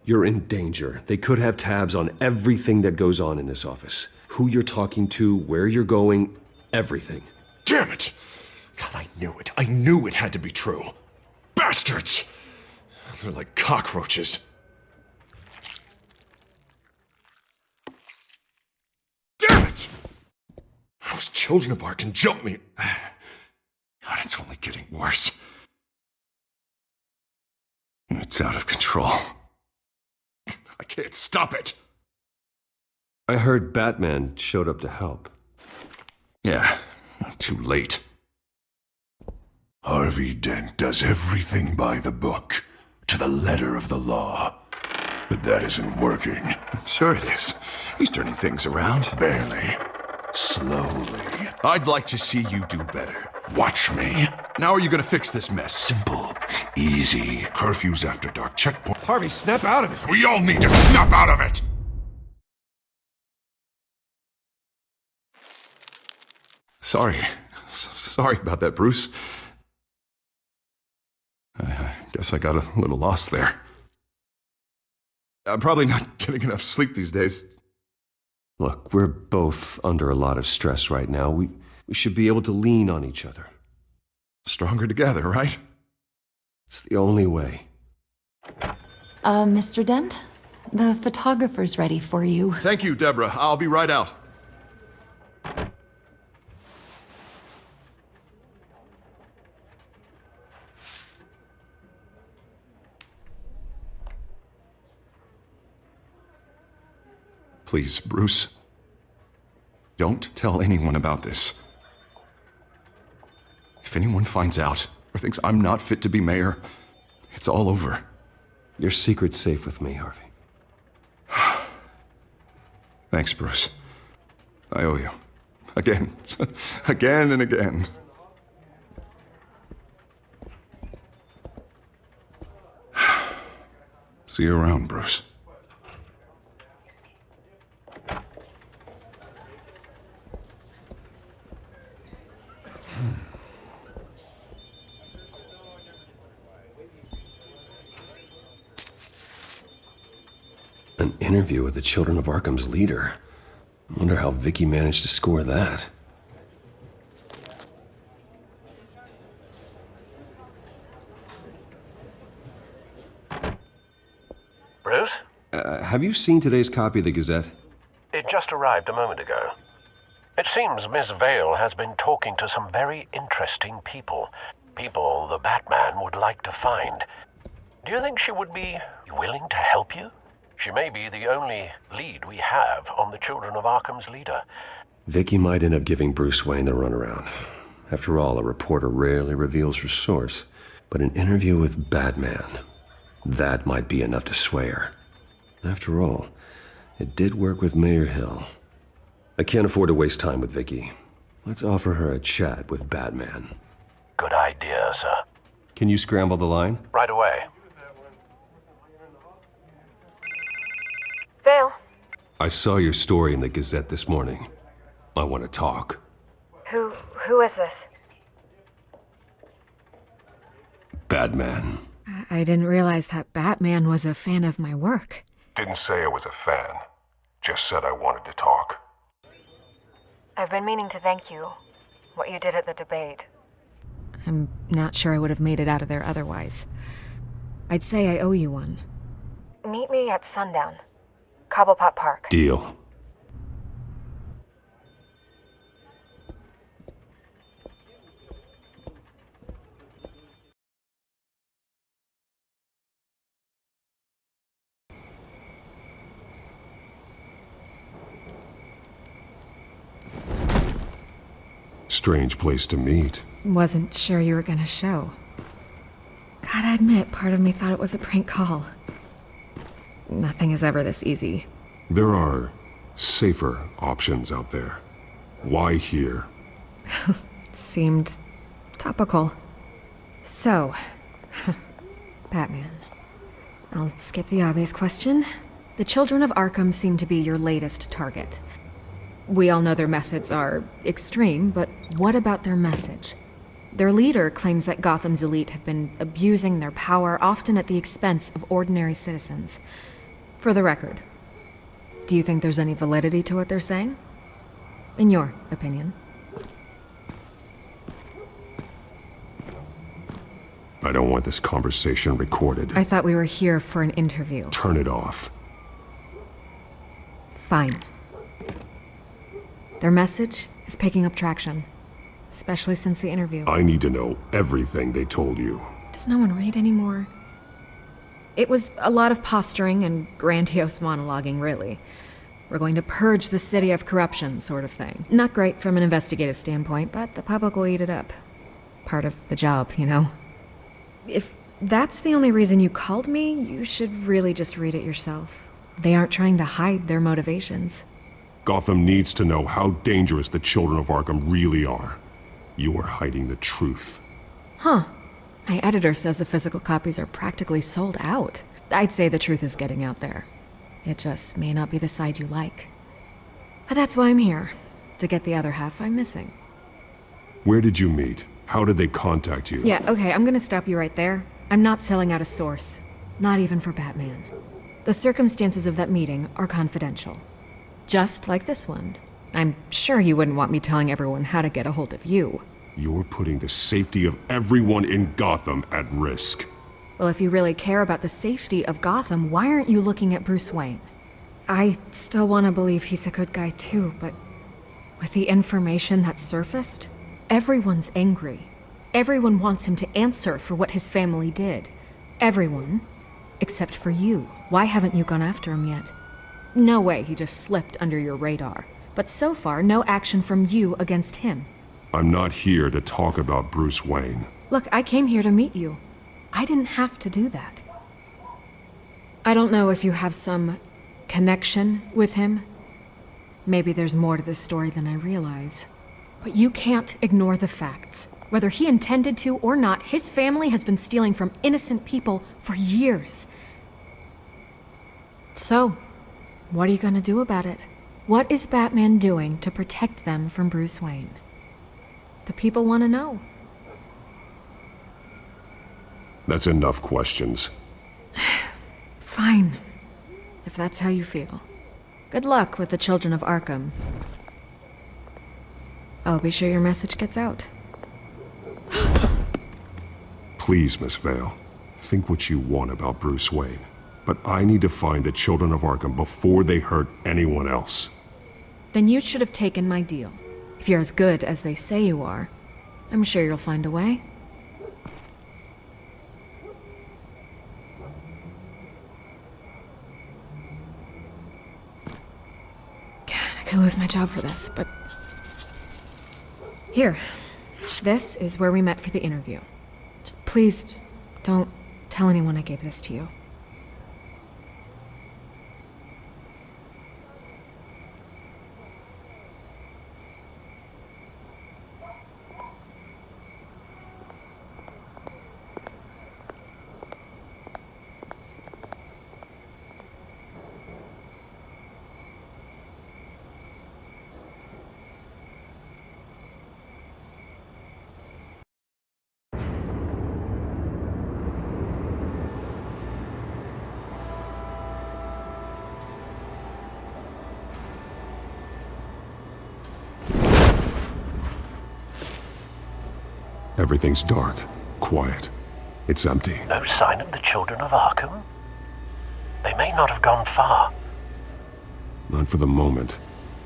You're in danger. They could have tabs on everything that goes on in this office. Who you're talking to, where you're going, everything. Damn it! God, I knew it. I knew it had to be true. Bastards! They're like cockroaches. Damn it! Those children of Arkham jumped me. God, it's only getting worse. It's out of control. I can't stop it. I heard Batman showed up to help. Yeah, too late. Harvey Dent does everything by the book, to the letter of the law. But that isn't working. Sure it is. He's turning things around. Barely. Slowly. I'd like to see you do better. Watch me. Now are you gonna fix this mess? Simple. Easy. Curfews after dark. Checkpoint. Harvey, snap out of it. We all need to snap out of it! Sorry about that, Bruce. I guess I got a little lost there. I'm probably not getting enough sleep these days. Look, we're both under a lot of stress right now. We should be able to lean on each other. Stronger together, right? It's the only way. Mr. Dent? The photographer's ready for you. Thank you, Deborah. I'll be right out. Please, Bruce. Don't tell anyone about this. If anyone finds out or thinks I'm not fit to be mayor, it's all over. Your secret's safe with me, Harvey. Thanks, Bruce. I owe you. Again. Again and again. See you around, Bruce. An interview with the Children of Arkham's leader. I wonder how Vicky managed to score that. Bruce? Have you seen today's copy of the Gazette? It just arrived a moment ago. It seems Miss Vale has been talking to some very interesting people. People the Batman would like to find. Do you think she would be willing to help you? She may be the only lead we have on the Children of Arkham's leader. Vicky might end up giving Bruce Wayne the runaround. After all, a reporter rarely reveals her source. But an interview with Batman, that might be enough to sway her. After all, it did work with Mayor Hill. I can't afford to waste time with Vicky. Let's offer her a chat with Batman. Good idea, sir. Can you scramble the line? Right away. Vale. I saw your story in the Gazette this morning. I want to talk. Who is this? Batman. I didn't realize that Batman was a fan of my work. Didn't say I was a fan. Just said I wanted to talk. I've been meaning to thank you. What you did at the debate. I'm not sure I would have made it out of there otherwise. I'd say I owe you one. Meet me at sundown. Cobblepot Park. Deal. Strange place to meet. Wasn't sure you were gonna show. Gotta admit, part of me thought it was a prank call. Nothing is ever this easy. There are safer options out there. Why here? Seemed topical. So, Batman. I'll skip the obvious question. The children of Arkham seem to be your latest target. We all know their methods are extreme, but what about their message? Their leader claims that Gotham's elite have been abusing their power, often at the expense of ordinary citizens. For the record, do you think there's any validity to what they're saying? In your opinion? I don't want this conversation recorded. I thought we were here for an interview. Turn it off. Fine. Their message is picking up traction, especially since the interview. I need to know everything they told you. Does no one read anymore? It was a lot of posturing and grandiose monologuing, really. We're going to purge the city of corruption, sort of thing. Not great from an investigative standpoint, but the public will eat it up. Part of the job, you know? If that's the only reason you called me, you should really just read it yourself. They aren't trying to hide their motivations. Gotham needs to know how dangerous the children of Arkham really are. You are hiding the truth. Huh. My editor says the physical copies are practically sold out. I'd say the truth is getting out there. It just may not be the side you like. But that's why I'm here, to get the other half I'm missing. Where did you meet? How did they contact you? Yeah, okay, I'm gonna stop you right there. I'm not selling out a source. Not even for Batman. The circumstances of that meeting are confidential. Just like this one. I'm sure you wouldn't want me telling everyone how to get a hold of you. You're putting the safety of everyone in Gotham at risk. Well, if you really care about the safety of Gotham, why aren't you looking at Bruce Wayne? I still want to believe he's a good guy too, but with the information that surfaced, everyone's angry. Everyone wants him to answer for what his family did. Everyone, except for you. Why haven't you gone after him yet? No way he just slipped under your radar. But so far, no action from you against him. I'm not here to talk about Bruce Wayne. Look, I came here to meet you. I didn't have to do that. I don't know if you have some connection with him. Maybe there's more to this story than I realize. But you can't ignore the facts. Whether he intended to or not, his family has been stealing from innocent people for years. So, what are you gonna do about it? What is Batman doing to protect them from Bruce Wayne? The people want to know. That's enough questions. Fine, if that's how you feel. Good luck with the children of Arkham. I'll be sure your message gets out. Please, Miss Vale, think what you want about Bruce Wayne. But I need to find the children of Arkham before they hurt anyone else. Then you should have taken my deal. If you're as good as they say you are, I'm sure you'll find a way. God, I could lose my job for this, but... Here. This is where we met for the interview. Just please, don't tell anyone I gave this to you. Everything's dark, quiet. It's empty. No sign of the children of Arkham? They may not have gone far. Not for the moment.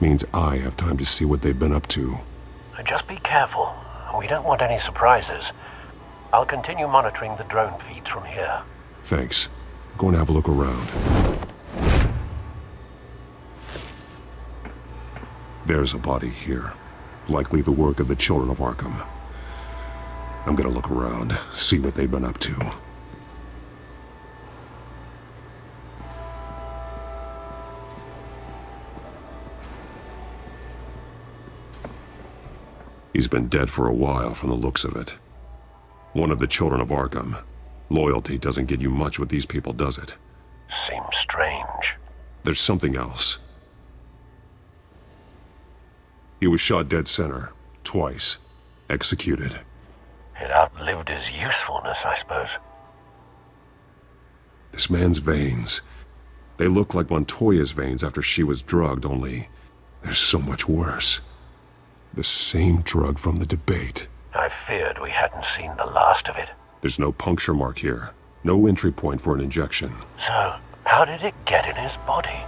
Means I have time to see what they've been up to. Just be careful. We don't want any surprises. I'll continue monitoring the drone feeds from here. Thanks. Go and have a look around. There's a body here. Likely the work of the children of Arkham. I'm gonna look around, see what they've been up to. He's been dead for a while from the looks of it. One of the children of Arkham. Loyalty doesn't get you much with these people, does it? Seems strange. There's something else. He was shot dead center, twice. Executed. It outlived his usefulness, I suppose. This man's veins. They look like Montoya's veins after she was drugged, only they're so much worse. The same drug from the debate. I feared we hadn't seen the last of it. There's no puncture mark here. No entry point for an injection. So, how did it get in his body?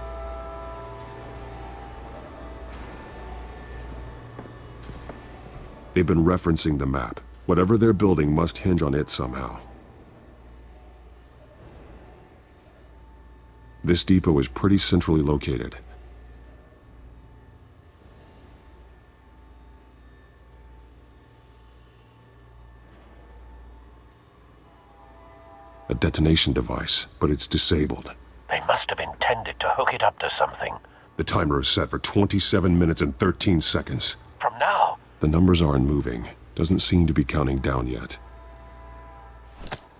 They've been referencing the map. Whatever they're building must hinge on it somehow. This depot is pretty centrally located. A detonation device, but it's disabled. They must have intended to hook it up to something. The timer is set for 27 minutes and 13 seconds. From now? The numbers aren't moving. Doesn't seem to be counting down yet.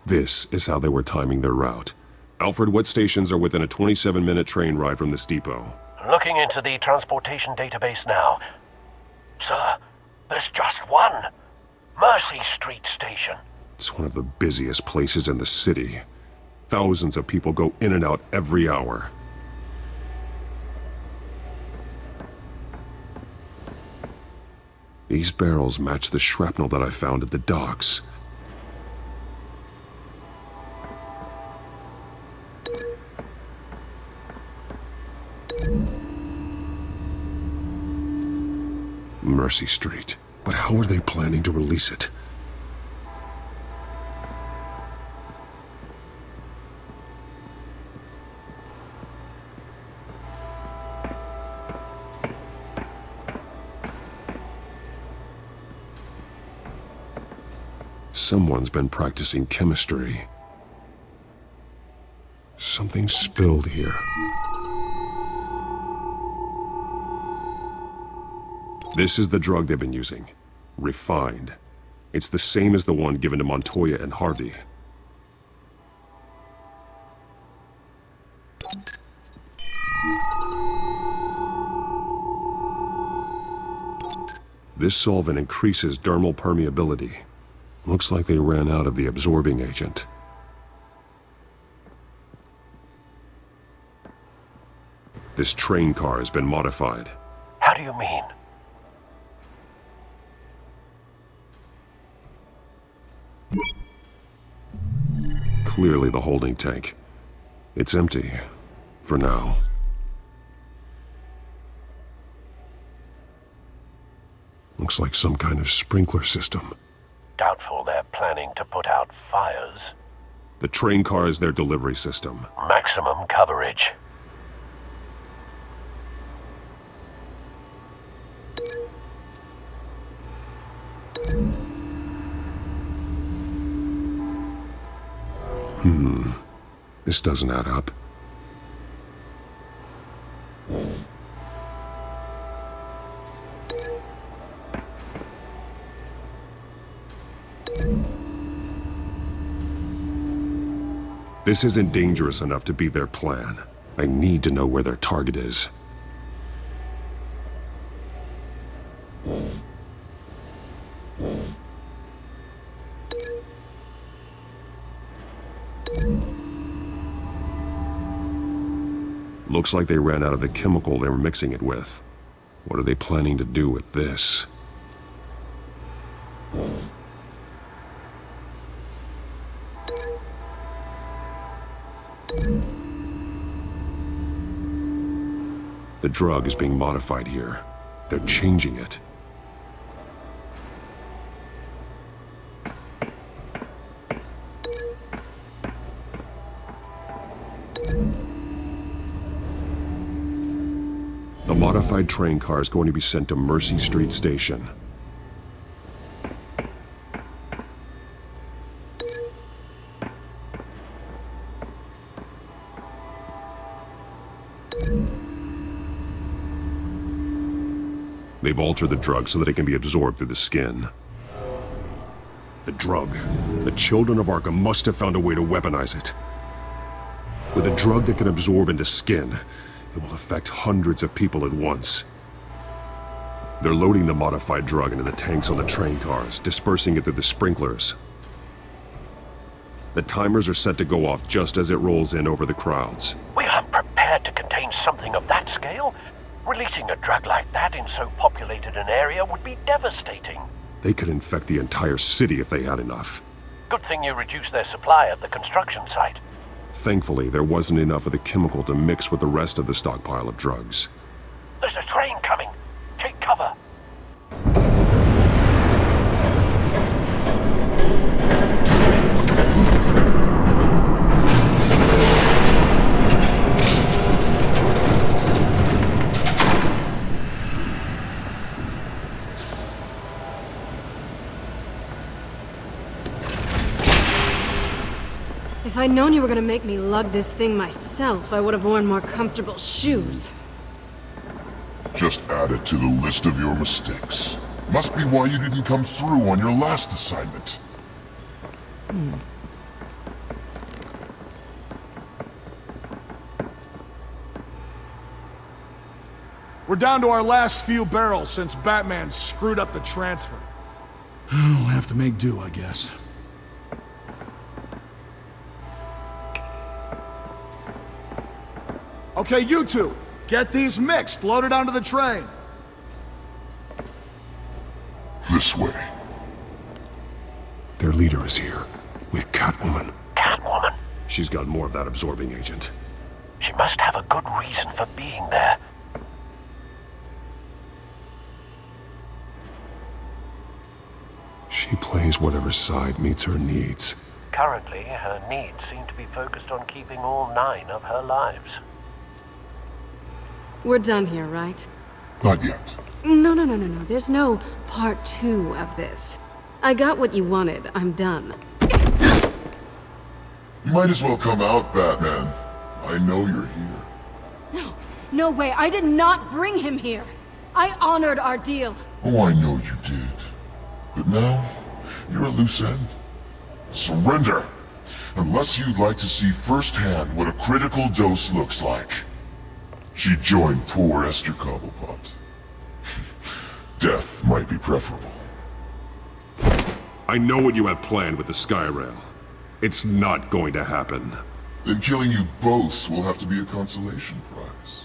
This is how they were timing their route. Alfred, what stations are within a 27-minute train ride from this depot? Looking into the transportation database now. Sir, there's just one. Mercy Street Station. It's one of the busiest places in the city. Thousands of people go in and out every hour. These barrels match the shrapnel that I found at the docks. Mercy Street. But how are they planning to release it? Someone's been practicing chemistry. Something spilled here. This is the drug they've been using. Refined. It's the same as the one given to Montoya and Harvey. This solvent increases dermal permeability. Looks like they ran out of the absorbing agent. This train car has been modified. How do you mean? Clearly the holding tank. It's empty. For now. Looks like some kind of sprinkler system. Doubtful they're planning to put out fires. The train car is their delivery system. Maximum coverage. This doesn't add up. This isn't dangerous enough to be their plan. I need to know where their target is. Looks like they ran out of the chemical they were mixing it with. What are they planning to do with this? The drug is being modified here. They're changing it. The modified train car is going to be sent to Mercy Street Station. They've altered the drug so that it can be absorbed through the skin. The drug. The children of Arkham must have found a way to weaponize it. With a drug that can absorb into skin, it will affect hundreds of people at once. They're loading the modified drug into the tanks on the train cars, dispersing it through the sprinklers. The timers are set to go off just as it rolls in over the crowds. We aren't prepared to contain something of that scale. Releasing a drug like that in so populated an area would be devastating. They could infect the entire city if they had enough. Good thing you reduced their supply at the construction site. Thankfully, there wasn't enough of the chemical to mix with the rest of the stockpile of drugs. There's a train coming. Take cover. If I'd known you were gonna make me lug this thing myself, I would have worn more comfortable shoes. Just add it to the list of your mistakes. Must be why you didn't come through on your last assignment. We're down to our last few barrels since Batman screwed up the transfer. We'll have to make do, I guess. Okay, you two, get these mixed, loaded onto the train. This way. Their leader is here, with Catwoman. Catwoman? She's got more of that absorbing agent. She must have a good reason for being there. She plays whatever side meets her needs. Currently, her needs seem to be focused on keeping all 9 of her lives. We're done here, right? Not yet. No. There's no part 2 of this. I got what you wanted. I'm done. You might as well come out, Batman. I know you're here. No way. I did not bring him here. I honored our deal. Oh, I know you did. But now, you're a loose end. Surrender! Unless you'd like to see firsthand what a critical dose looks like. She joined poor Esther Cobblepot. Death might be preferable. I know what you have planned with the Skyrail. It's not going to happen. Then killing you both will have to be a consolation prize.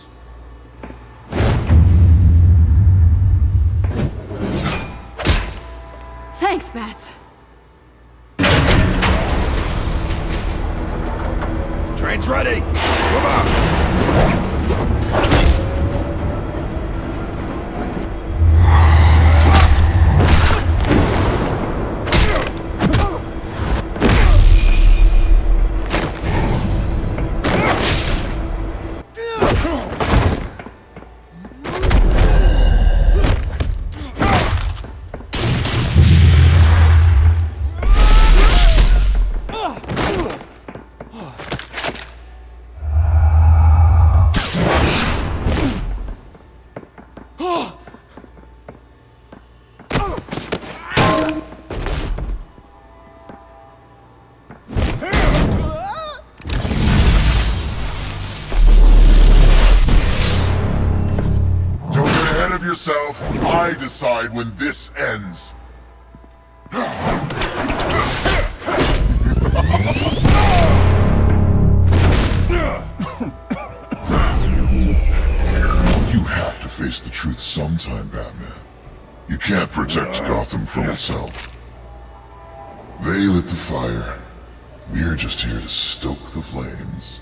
Thanks, Bats. Train's ready! Move out! Yourself, I decide when this ends. You have to face the truth sometime, Batman. You can't protect Gotham from itself. They lit the fire. We're just here to stoke the flames.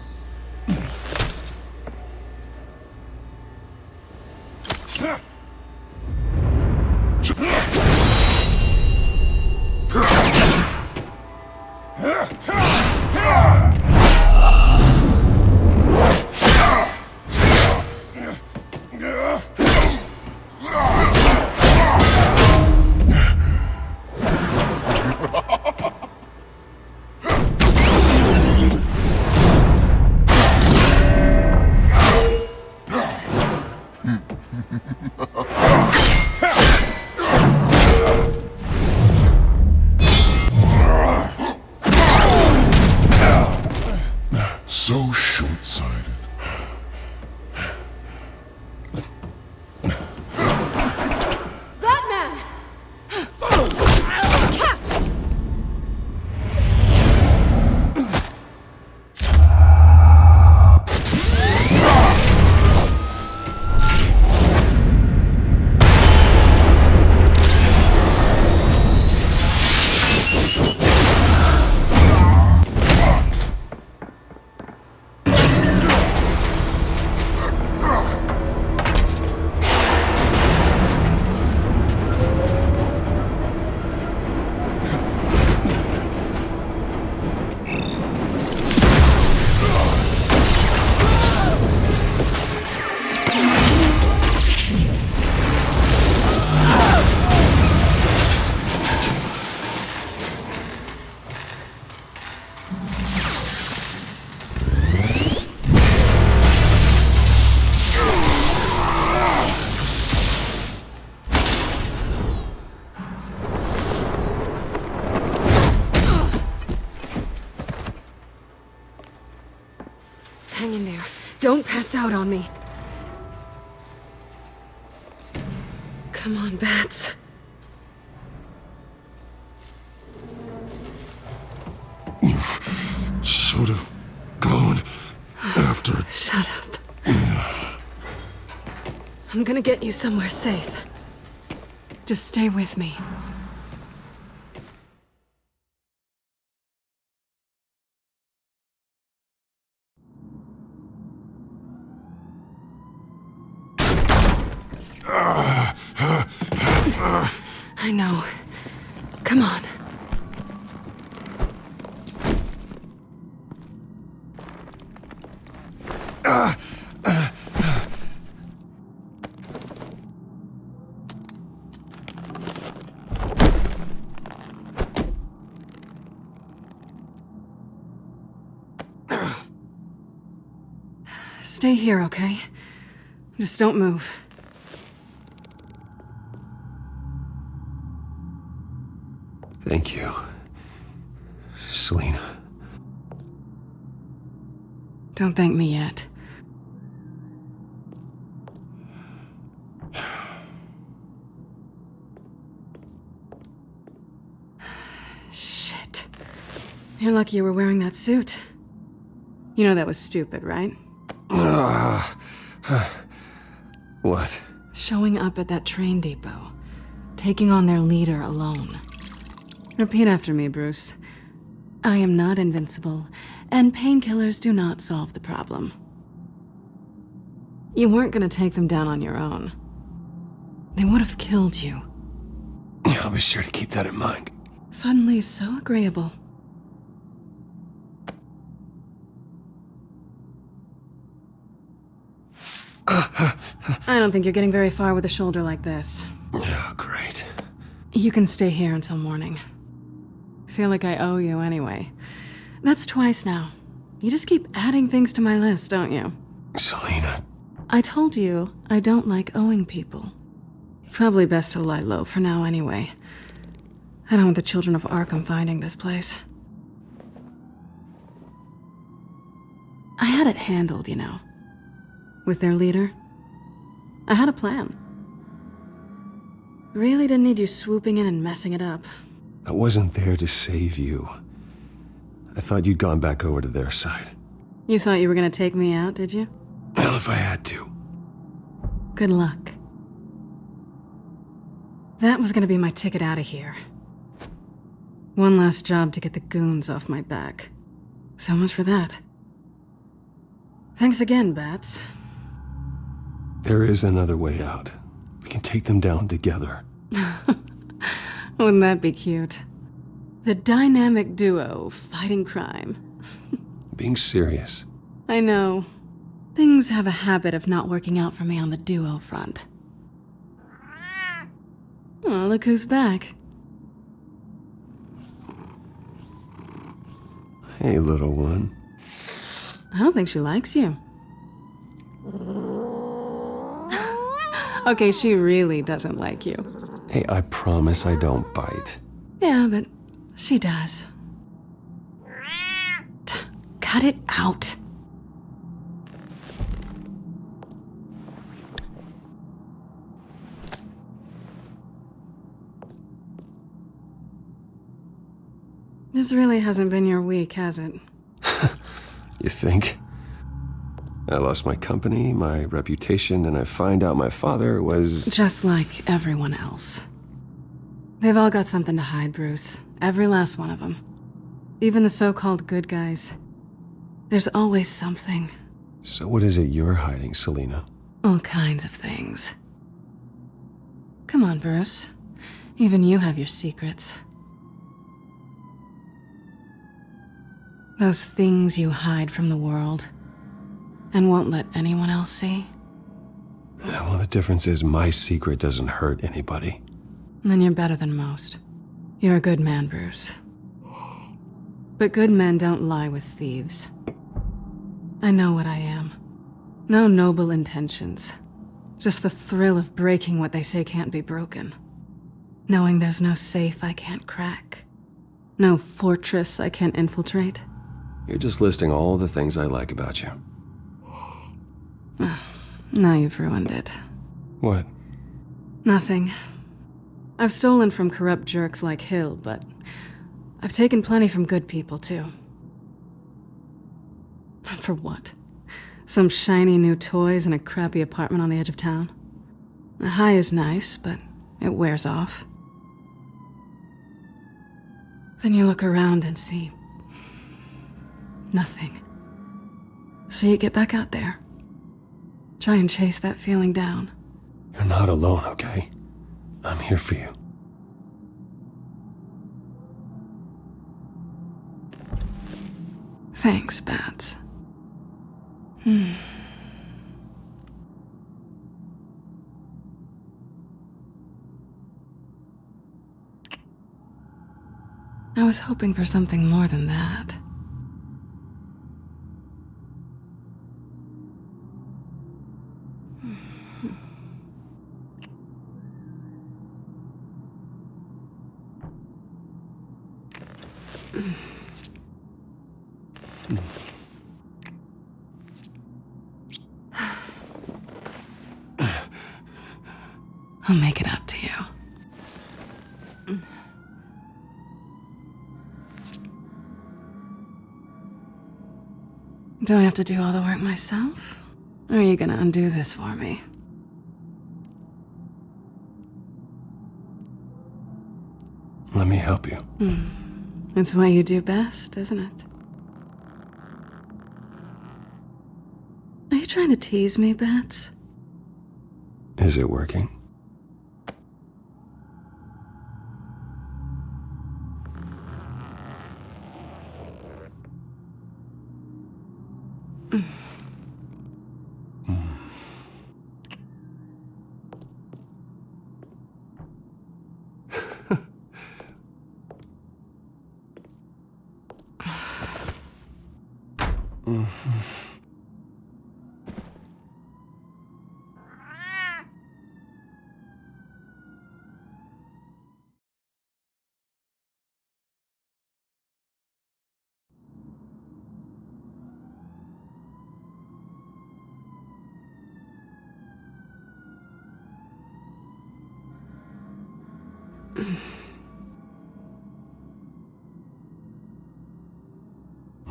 Hang in there. Don't pass out on me. Come on, Bats. You should have gone after... Shut up. I'm gonna get you somewhere safe. Just stay with me. I know. Come on. Stay here, okay? Just don't move. Thank you, Selina. Don't thank me yet. Shit. You're lucky you were wearing that suit. You know that was stupid, right? What? Showing up at that train depot. Taking on their leader alone. Repeat after me, Bruce. I am not invincible, and painkillers do not solve the problem. You weren't gonna take them down on your own. They would have killed you. I'll be sure to keep that in mind. Suddenly so agreeable. I don't think you're getting very far with a shoulder like this. Oh, great. You can stay here until morning. Feel like I owe you anyway. That's twice now. You just keep adding things to my list, don't you? Selina. I told you I don't like owing people. Probably best to lie low for now anyway. I don't want the children of Arkham finding this place. I had it handled, you know. With their leader. I had a plan. Really didn't need you swooping in and messing it up. I wasn't there to save you. I thought you'd gone back over to their side. You thought you were gonna take me out, did you? Well, if I had to. Good luck. That was gonna be my ticket out of here. One last job to get the goons off my back. So much for that. Thanks again, Bats. There is another way out. We can take them down together. Wouldn't that be cute? The dynamic duo fighting crime. Being serious. I know. Things have a habit of not working out for me on the duo front. Oh, look who's back. Hey, little one. I don't think she likes you. Okay, she really doesn't like you. Hey, I promise I don't bite. Yeah, but she does. Cut it out. This really hasn't been your week, has it? You think? I lost my company, my reputation, and I find out my father was... Just like everyone else. They've all got something to hide, Bruce. Every last one of them. Even the so-called good guys. There's always something. So what is it you're hiding, Selina? All kinds of things. Come on, Bruce. Even you have your secrets. Those things you hide from the world and won't let anyone else see. Yeah, well, the difference is my secret doesn't hurt anybody. Then you're better than most. You're a good man, Bruce. But good men don't lie with thieves. I know what I am. No noble intentions. Just the thrill of breaking what they say can't be broken. Knowing there's no safe I can't crack. No fortress I can't infiltrate. You're just listing all the things I like about you. Now you've ruined it. What? Nothing. I've stolen from corrupt jerks like Hill, but I've taken plenty from good people, too. For what? Some shiny new toys and a crappy apartment on the edge of town? The high is nice, but it wears off. Then you look around and see nothing. So you get back out there. Try and chase that feeling down. You're not alone, okay? I'm here for you. Thanks, Bats. I was hoping for something more than that. I'll make it up to you. Do I have to do all the work myself? Or are you gonna undo this for me? Let me help you. It's what you do best, isn't it? Are you trying to tease me, Bats? Is it working?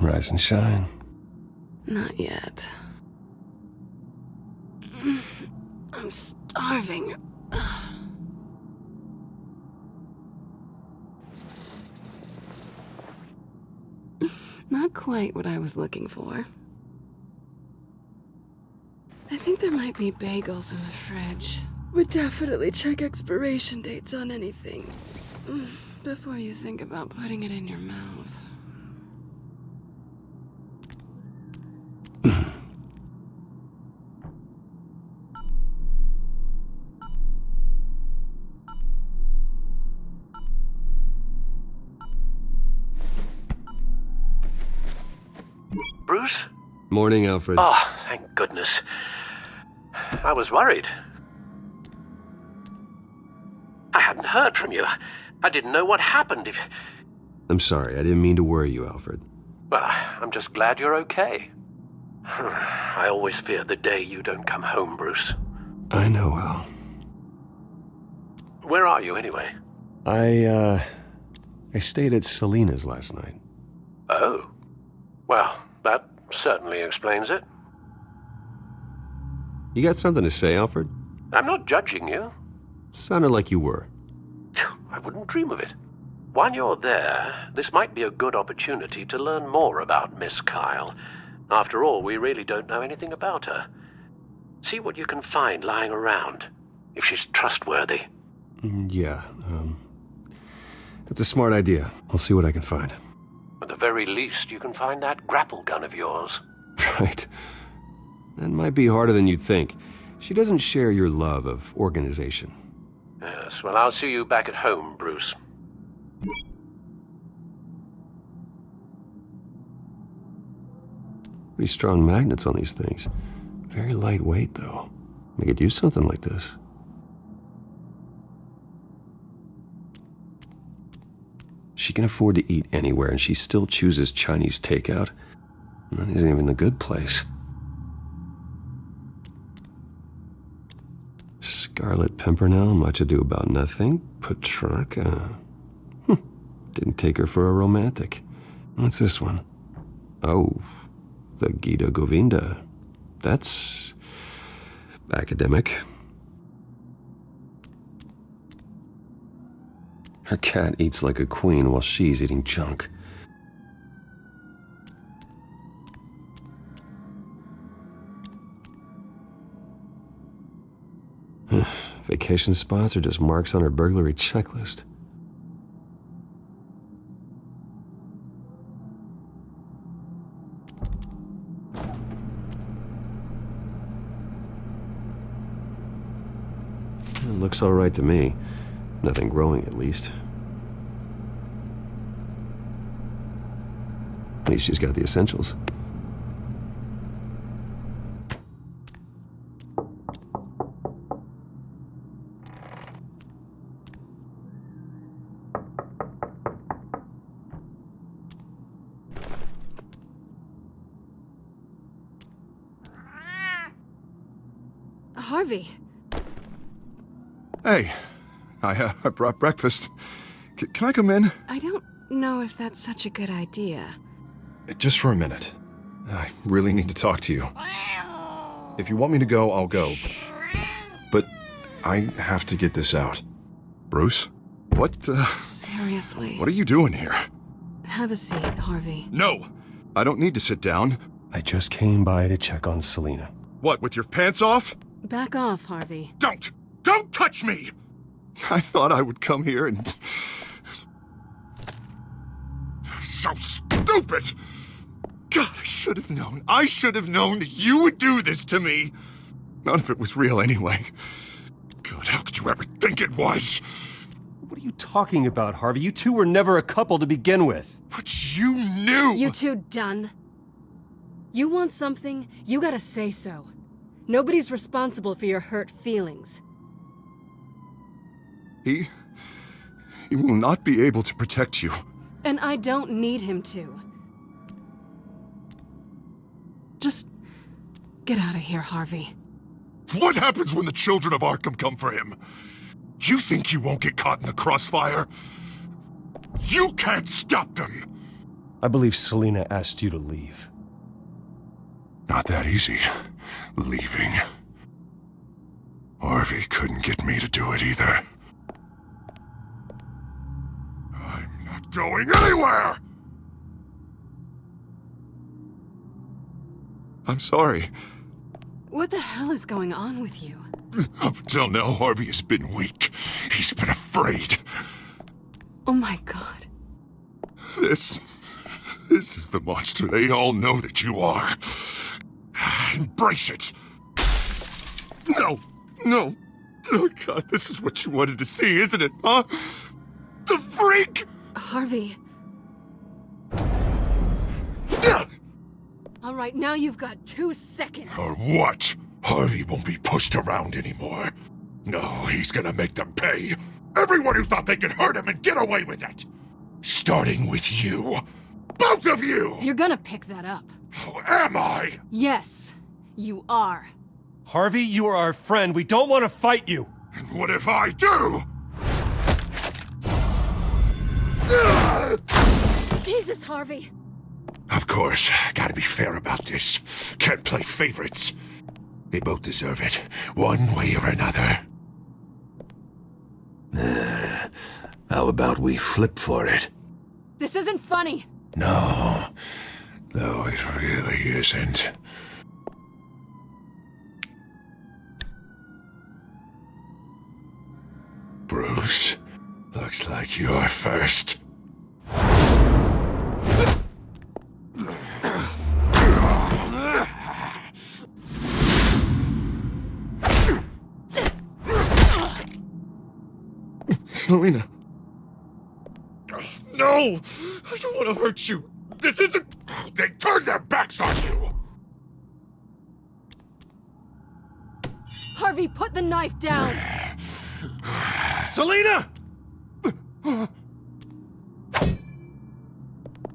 Rise and shine. Not yet. I'm starving. Not quite what I was looking for. I think there might be bagels in the fridge. Would definitely check expiration dates on anything before you think about putting it in your mouth. Bruce? Morning, Alfred. Oh, thank goodness. I was worried. I hadn't heard from you. I didn't know what happened if... I'm sorry, I didn't mean to worry you, Alfred. Well, I'm just glad you're okay. I always fear the day you don't come home, Bruce. I know, Al. Where are you, anyway? I stayed at Selena's last night. Oh. Well, that certainly explains it. You got something to say, Alfred? I'm not judging you. Sounded like you were. I wouldn't dream of it. While you're there, this might be a good opportunity to learn more about Miss Kyle. After all, we really don't know anything about her. See what you can find lying around, if she's trustworthy. Yeah, that's a smart idea. I'll see what I can find. At the very least, you can find that grapple gun of yours. Right. That might be harder than you'd think. She doesn't share your love of organization. Yes, well, I'll see you back at home, Bruce. Pretty strong magnets on these things. Very lightweight, though. We could use something like this. She can afford to eat anywhere, and she still chooses Chinese takeout. That isn't even the good place. Scarlet Pimpernel, Much Ado About Nothing, Petrarca. Didn't take her for a romantic. What's this one? Oh, the Gita Govinda. That's academic. Her cat eats like a queen while she's eating junk. Vacation spots are just marks on her burglary checklist. It looks all right to me. Nothing growing, at least. At least she's got the essentials. Harvey. Hey, I brought breakfast. Can I come in? I don't know if that's such a good idea. Just for a minute. I really need to talk to you. If you want me to go, I'll go. But I have to get this out. Bruce? What, Seriously. What are you doing here? Have a seat, Harvey. No! I don't need to sit down. I just came by to check on Selena. What, with your pants off? Back off, Harvey. Don't! Don't touch me! I thought I would come here and... So stupid! God, I should have known. I should have known that you would do this to me. None of it was real anyway. God, how could you ever think it was? What are you talking about, Harvey? You two were never a couple to begin with. But you knew! You two done? You want something, you gotta say so. Nobody's responsible for your hurt feelings. He will not be able to protect you. And I don't need him to. Just get out of here, Harvey. What happens when the children of Arkham come for him? You think you won't get caught in the crossfire? You can't stop them! I believe Selena asked you to leave. Not that easy, leaving. Harvey couldn't get me to do it either. I'm not going anywhere! I'm sorry. What the hell is going on with you? Up until now, Harvey has been weak. He's been afraid. Oh my God. This is the monster they all know that you are. Embrace it. No. Oh God, this is what you wanted to see, isn't it, huh? The freak! Harvey. All right, now you've got 2 seconds. Or what? Harvey won't be pushed around anymore. No, he's gonna make them pay. Everyone who thought they could hurt him and get away with it. Starting with you. Both of you! You're gonna pick that up. Oh, am I? Yes, you are. Harvey, you are our friend. We don't want to fight you. And what if I do? Jesus, Harvey. Of course, gotta be fair about this. Can't play favorites. They both deserve it, one way or another. How about we flip for it? This isn't funny. No, it really isn't. Bruce, looks like you're first. Selena. No! I don't want to hurt you. This isn't... They turned their backs on you! Harvey, put the knife down! Selena!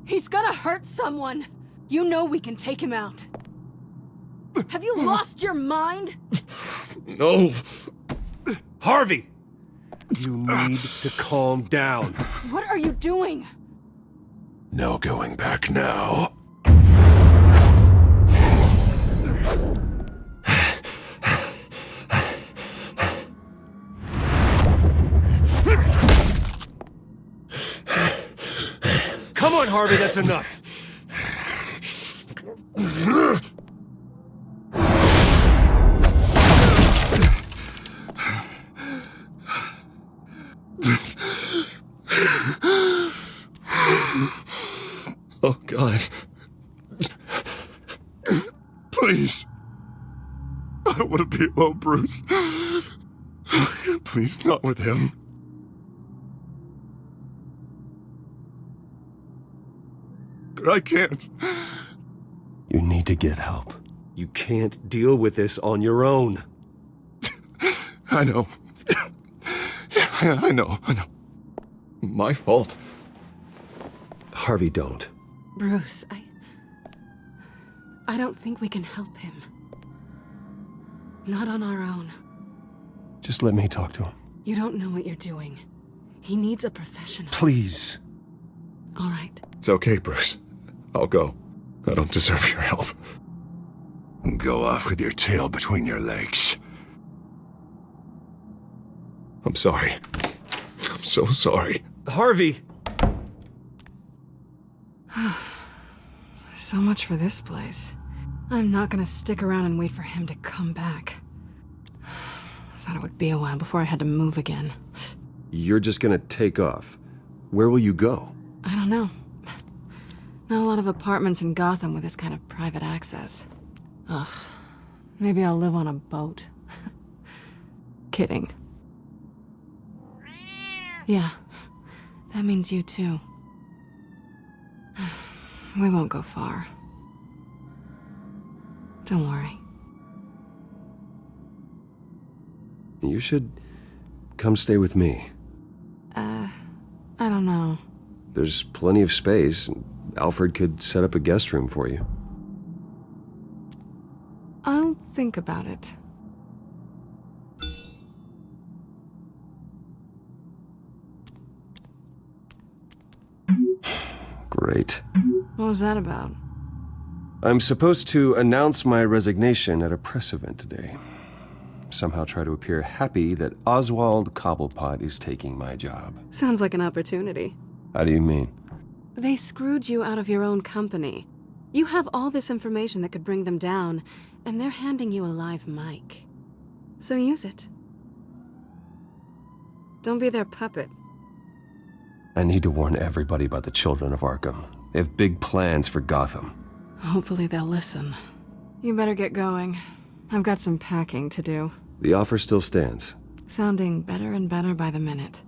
He's gonna hurt someone. You know we can take him out. Have you lost your mind? No. Harvey! You need to calm down. What are you doing? No going back now. Come on, Harvey, that's enough. Oh, God. Please. I don't want to be alone, Bruce. Please, not with him. I can't. You need to get help. You can't deal with this on your own. I know. Yeah, I know. My fault. Harvey, don't. Bruce, I don't think we can help him. Not on our own. Just let me talk to him. You don't know what you're doing. He needs a professional. Please. All right. It's okay, Bruce. I'll go. I don't deserve your help. Go off with your tail between your legs. I'm sorry. I'm so sorry. Harvey! So much for this place. I'm not gonna stick around and wait for him to come back. Thought it would be a while before I had to move again. You're just gonna take off. Where will you go? I don't know. Not a lot of apartments in Gotham with this kind of private access. Ugh. Maybe I'll live on a boat. Kidding. Yeah. That means you too. We won't go far. Don't worry. You should come stay with me. I don't know. There's plenty of space. Alfred could set up a guest room for you. I'll think about it. Great. What was that about? I'm supposed to announce my resignation at a press event today. Somehow try to appear happy that Oswald Cobblepot is taking my job. Sounds like an opportunity. How do you mean? They screwed you out of your own company. You have all this information that could bring them down, and they're handing you a live mic. So use it. Don't be their puppet. I need to warn everybody about the children of Arkham. They have big plans for Gotham. Hopefully they'll listen. You better get going. I've got some packing to do. The offer still stands. Sounding better and better by the minute.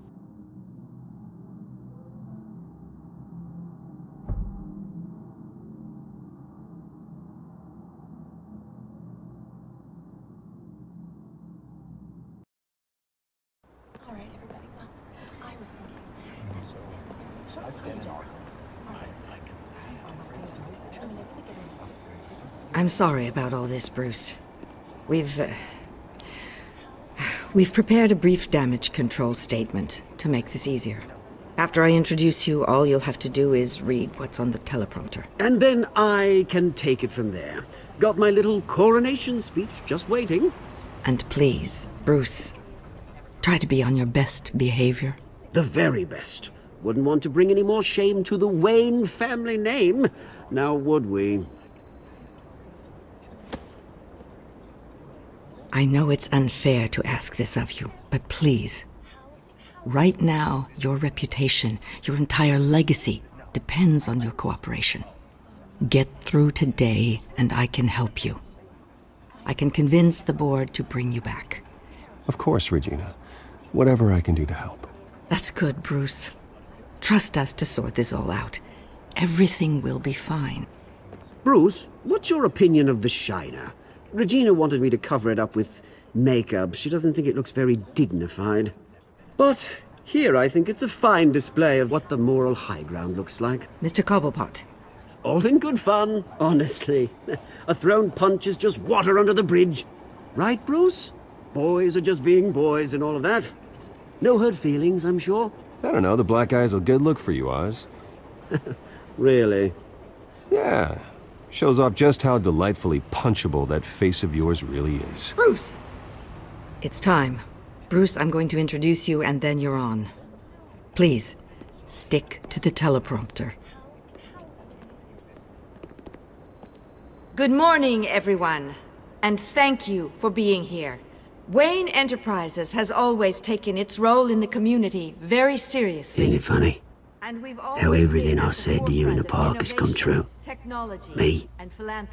I'm sorry about all this, Bruce. We've prepared a brief damage control statement to make this easier. After I introduce you, all you'll have to do is read what's on the teleprompter. And then I can take it from there. Got my little coronation speech just waiting. And please, Bruce, try to be on your best behavior. The very best. Wouldn't want to bring any more shame to the Wayne family name, now would we? I know it's unfair to ask this of you, but please, right now, your reputation, your entire legacy, depends on your cooperation. Get through today, and I can help you. I can convince the board to bring you back. Of course, Regina. Whatever I can do to help. That's good, Bruce. Trust us to sort this all out. Everything will be fine. Bruce, what's your opinion of the Shiner? Regina wanted me to cover it up with makeup. She doesn't think it looks very dignified. But here I think it's a fine display of what the moral high ground looks like. Mr. Cobblepot. All in good fun, honestly. A thrown punch is just water under the bridge. Right, Bruce? Boys are just being boys and all of that. No hurt feelings, I'm sure. I don't know, the black eye's a good look for you, Oz. Really? Yeah. Shows off just how delightfully punchable that face of yours really is. Bruce! It's time. Bruce, I'm going to introduce you and then you're on. Please, stick to the teleprompter. Good morning, everyone. And thank you for being here. Wayne Enterprises has always taken its role in the community very seriously. Isn't it funny? How everything I said to you in the park has come true. Me,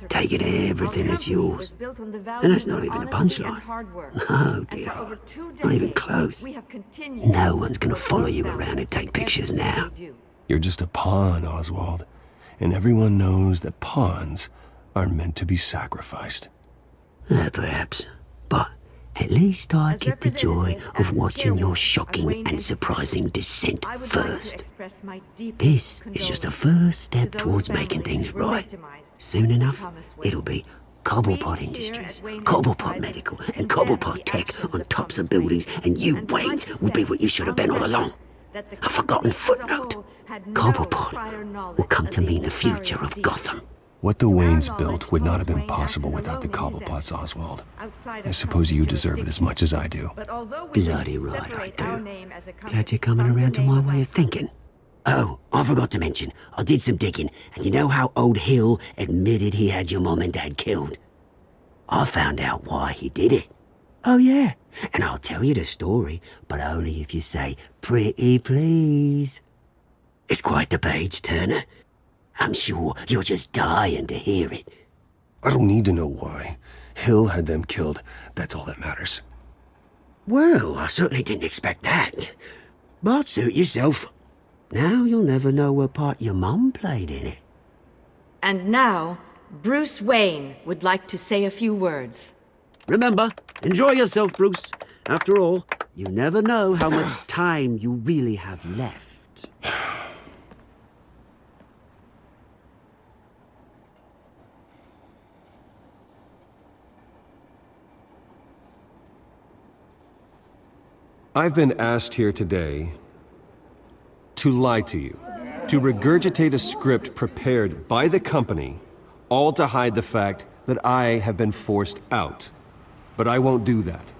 taking everything that's yours. And that's not even a punchline. No, dear. Not even close. No one's gonna follow you around and take pictures now. You're just a pawn, Oswald. And everyone knows that pawns are meant to be sacrificed. Perhaps. But at least I get the joy of watching your shocking and surprising descent first. This is just a first step towards making things right. Soon enough, it'll be Cobblepot Industries, Cobblepot Medical, and Cobblepot Tech on tops of buildings, and you, Waynes, will be what you should have been all along. A forgotten footnote. Cobblepot will come to mean the future of Gotham. What the Waynes built would not have been possible without the Cobblepots, Oswald. I suppose you deserve it as much as I do. Bloody right I do. Glad you're coming around to my way of thinking. Oh, I forgot to mention, I did some digging, and you know how old Hill admitted he had your mom and dad killed? I found out why he did it. Oh yeah, and I'll tell you the story, but only if you say, pretty please. It's quite the page, Turner. I'm sure you're just dying to hear it. I don't need to know why. Hill had them killed. That's all that matters. Well, I certainly didn't expect that. But suit yourself. Now you'll never know what part your mum played in it. And now, Bruce Wayne would like to say a few words. Remember, enjoy yourself, Bruce. After all, you never know how much time you really have left. I've been asked here today to lie to you, to regurgitate a script prepared by the company, all to hide the fact that I have been forced out. But I won't do that.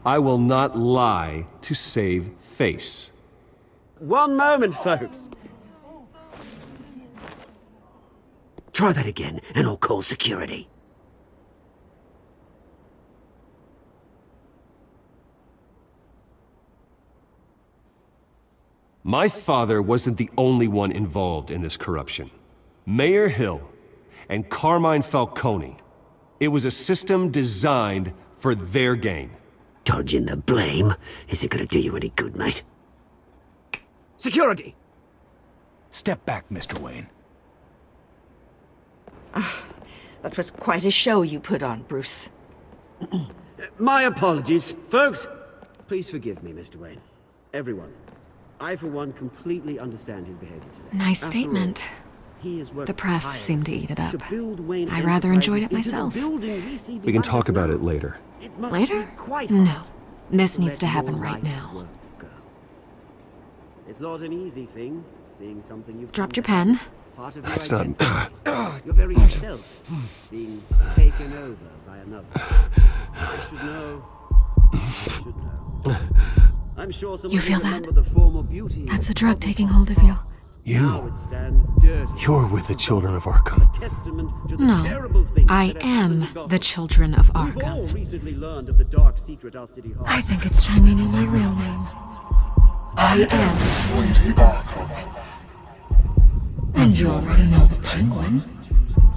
I will not lie to save face. One moment, folks. Try that again, and I'll call security. My father wasn't the only one involved in this corruption. Mayor Hill and Carmine Falcone. It was a system designed for their gain. Dodging the blame isn't gonna do you any good, mate. Security! Step back, Mr. Wayne. That was quite a show you put on, Bruce. My apologies. Folks, please forgive me, Mr. Wayne. Everyone. I, for one, completely understand his behavior today. Nice statement. The press seemed to eat it up. I rather enjoyed it myself. We can talk about it later. Later? No. This needs to happen right now. It's not an easy thing, seeing something you've Dropped your pen. Part of That's your not... identity. Your very self being taken over by another. I should know. I should know. I'm sure You feel that? the former beauty. That's the drug taking hold of you. You're with the children of Arkham. No, I am the children of Arkham. I think it's time you knew my real name. I am Lady Arkham. And you already know the Penguin.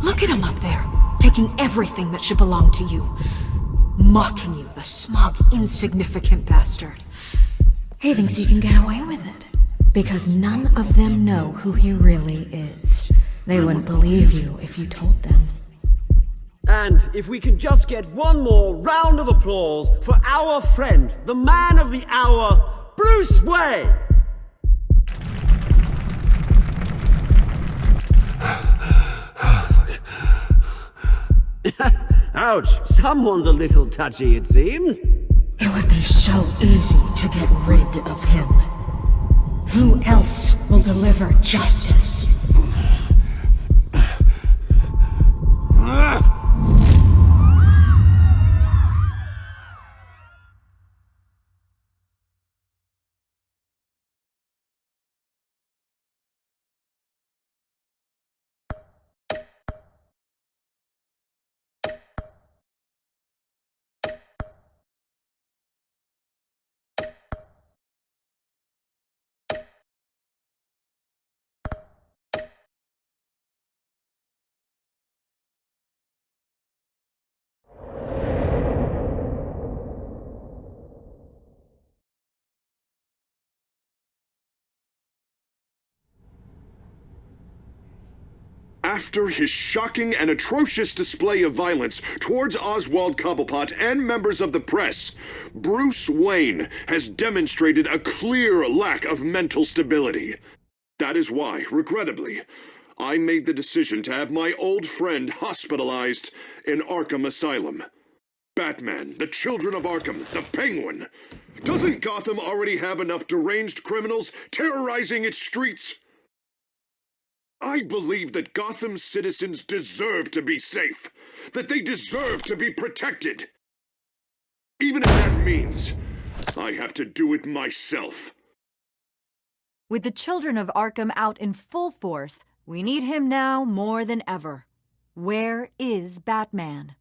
Look at him up there, taking everything that should belong to you. Mocking you, the smug, insignificant bastard. He thinks he can get away with it. Because none of them know who he really is. They wouldn't believe you if you told them. And if we can just get one more round of applause for our friend, the man of the hour, Bruce Wayne! Ouch, someone's a little touchy, it seems. be so easy to get rid of him. Who else will deliver justice? After his shocking and atrocious display of violence towards Oswald Cobblepot and members of the press, Bruce Wayne has demonstrated a clear lack of mental stability. That is why, regrettably, I made the decision to have my old friend hospitalized in Arkham Asylum. Batman, the Children of Arkham, the Penguin. Doesn't Gotham already have enough deranged criminals terrorizing its streets? I believe that Gotham's citizens deserve to be safe, that they deserve to be protected. Even if that means I have to do it myself. With the Children of Arkham out in full force, we need him now more than ever. Where is Batman?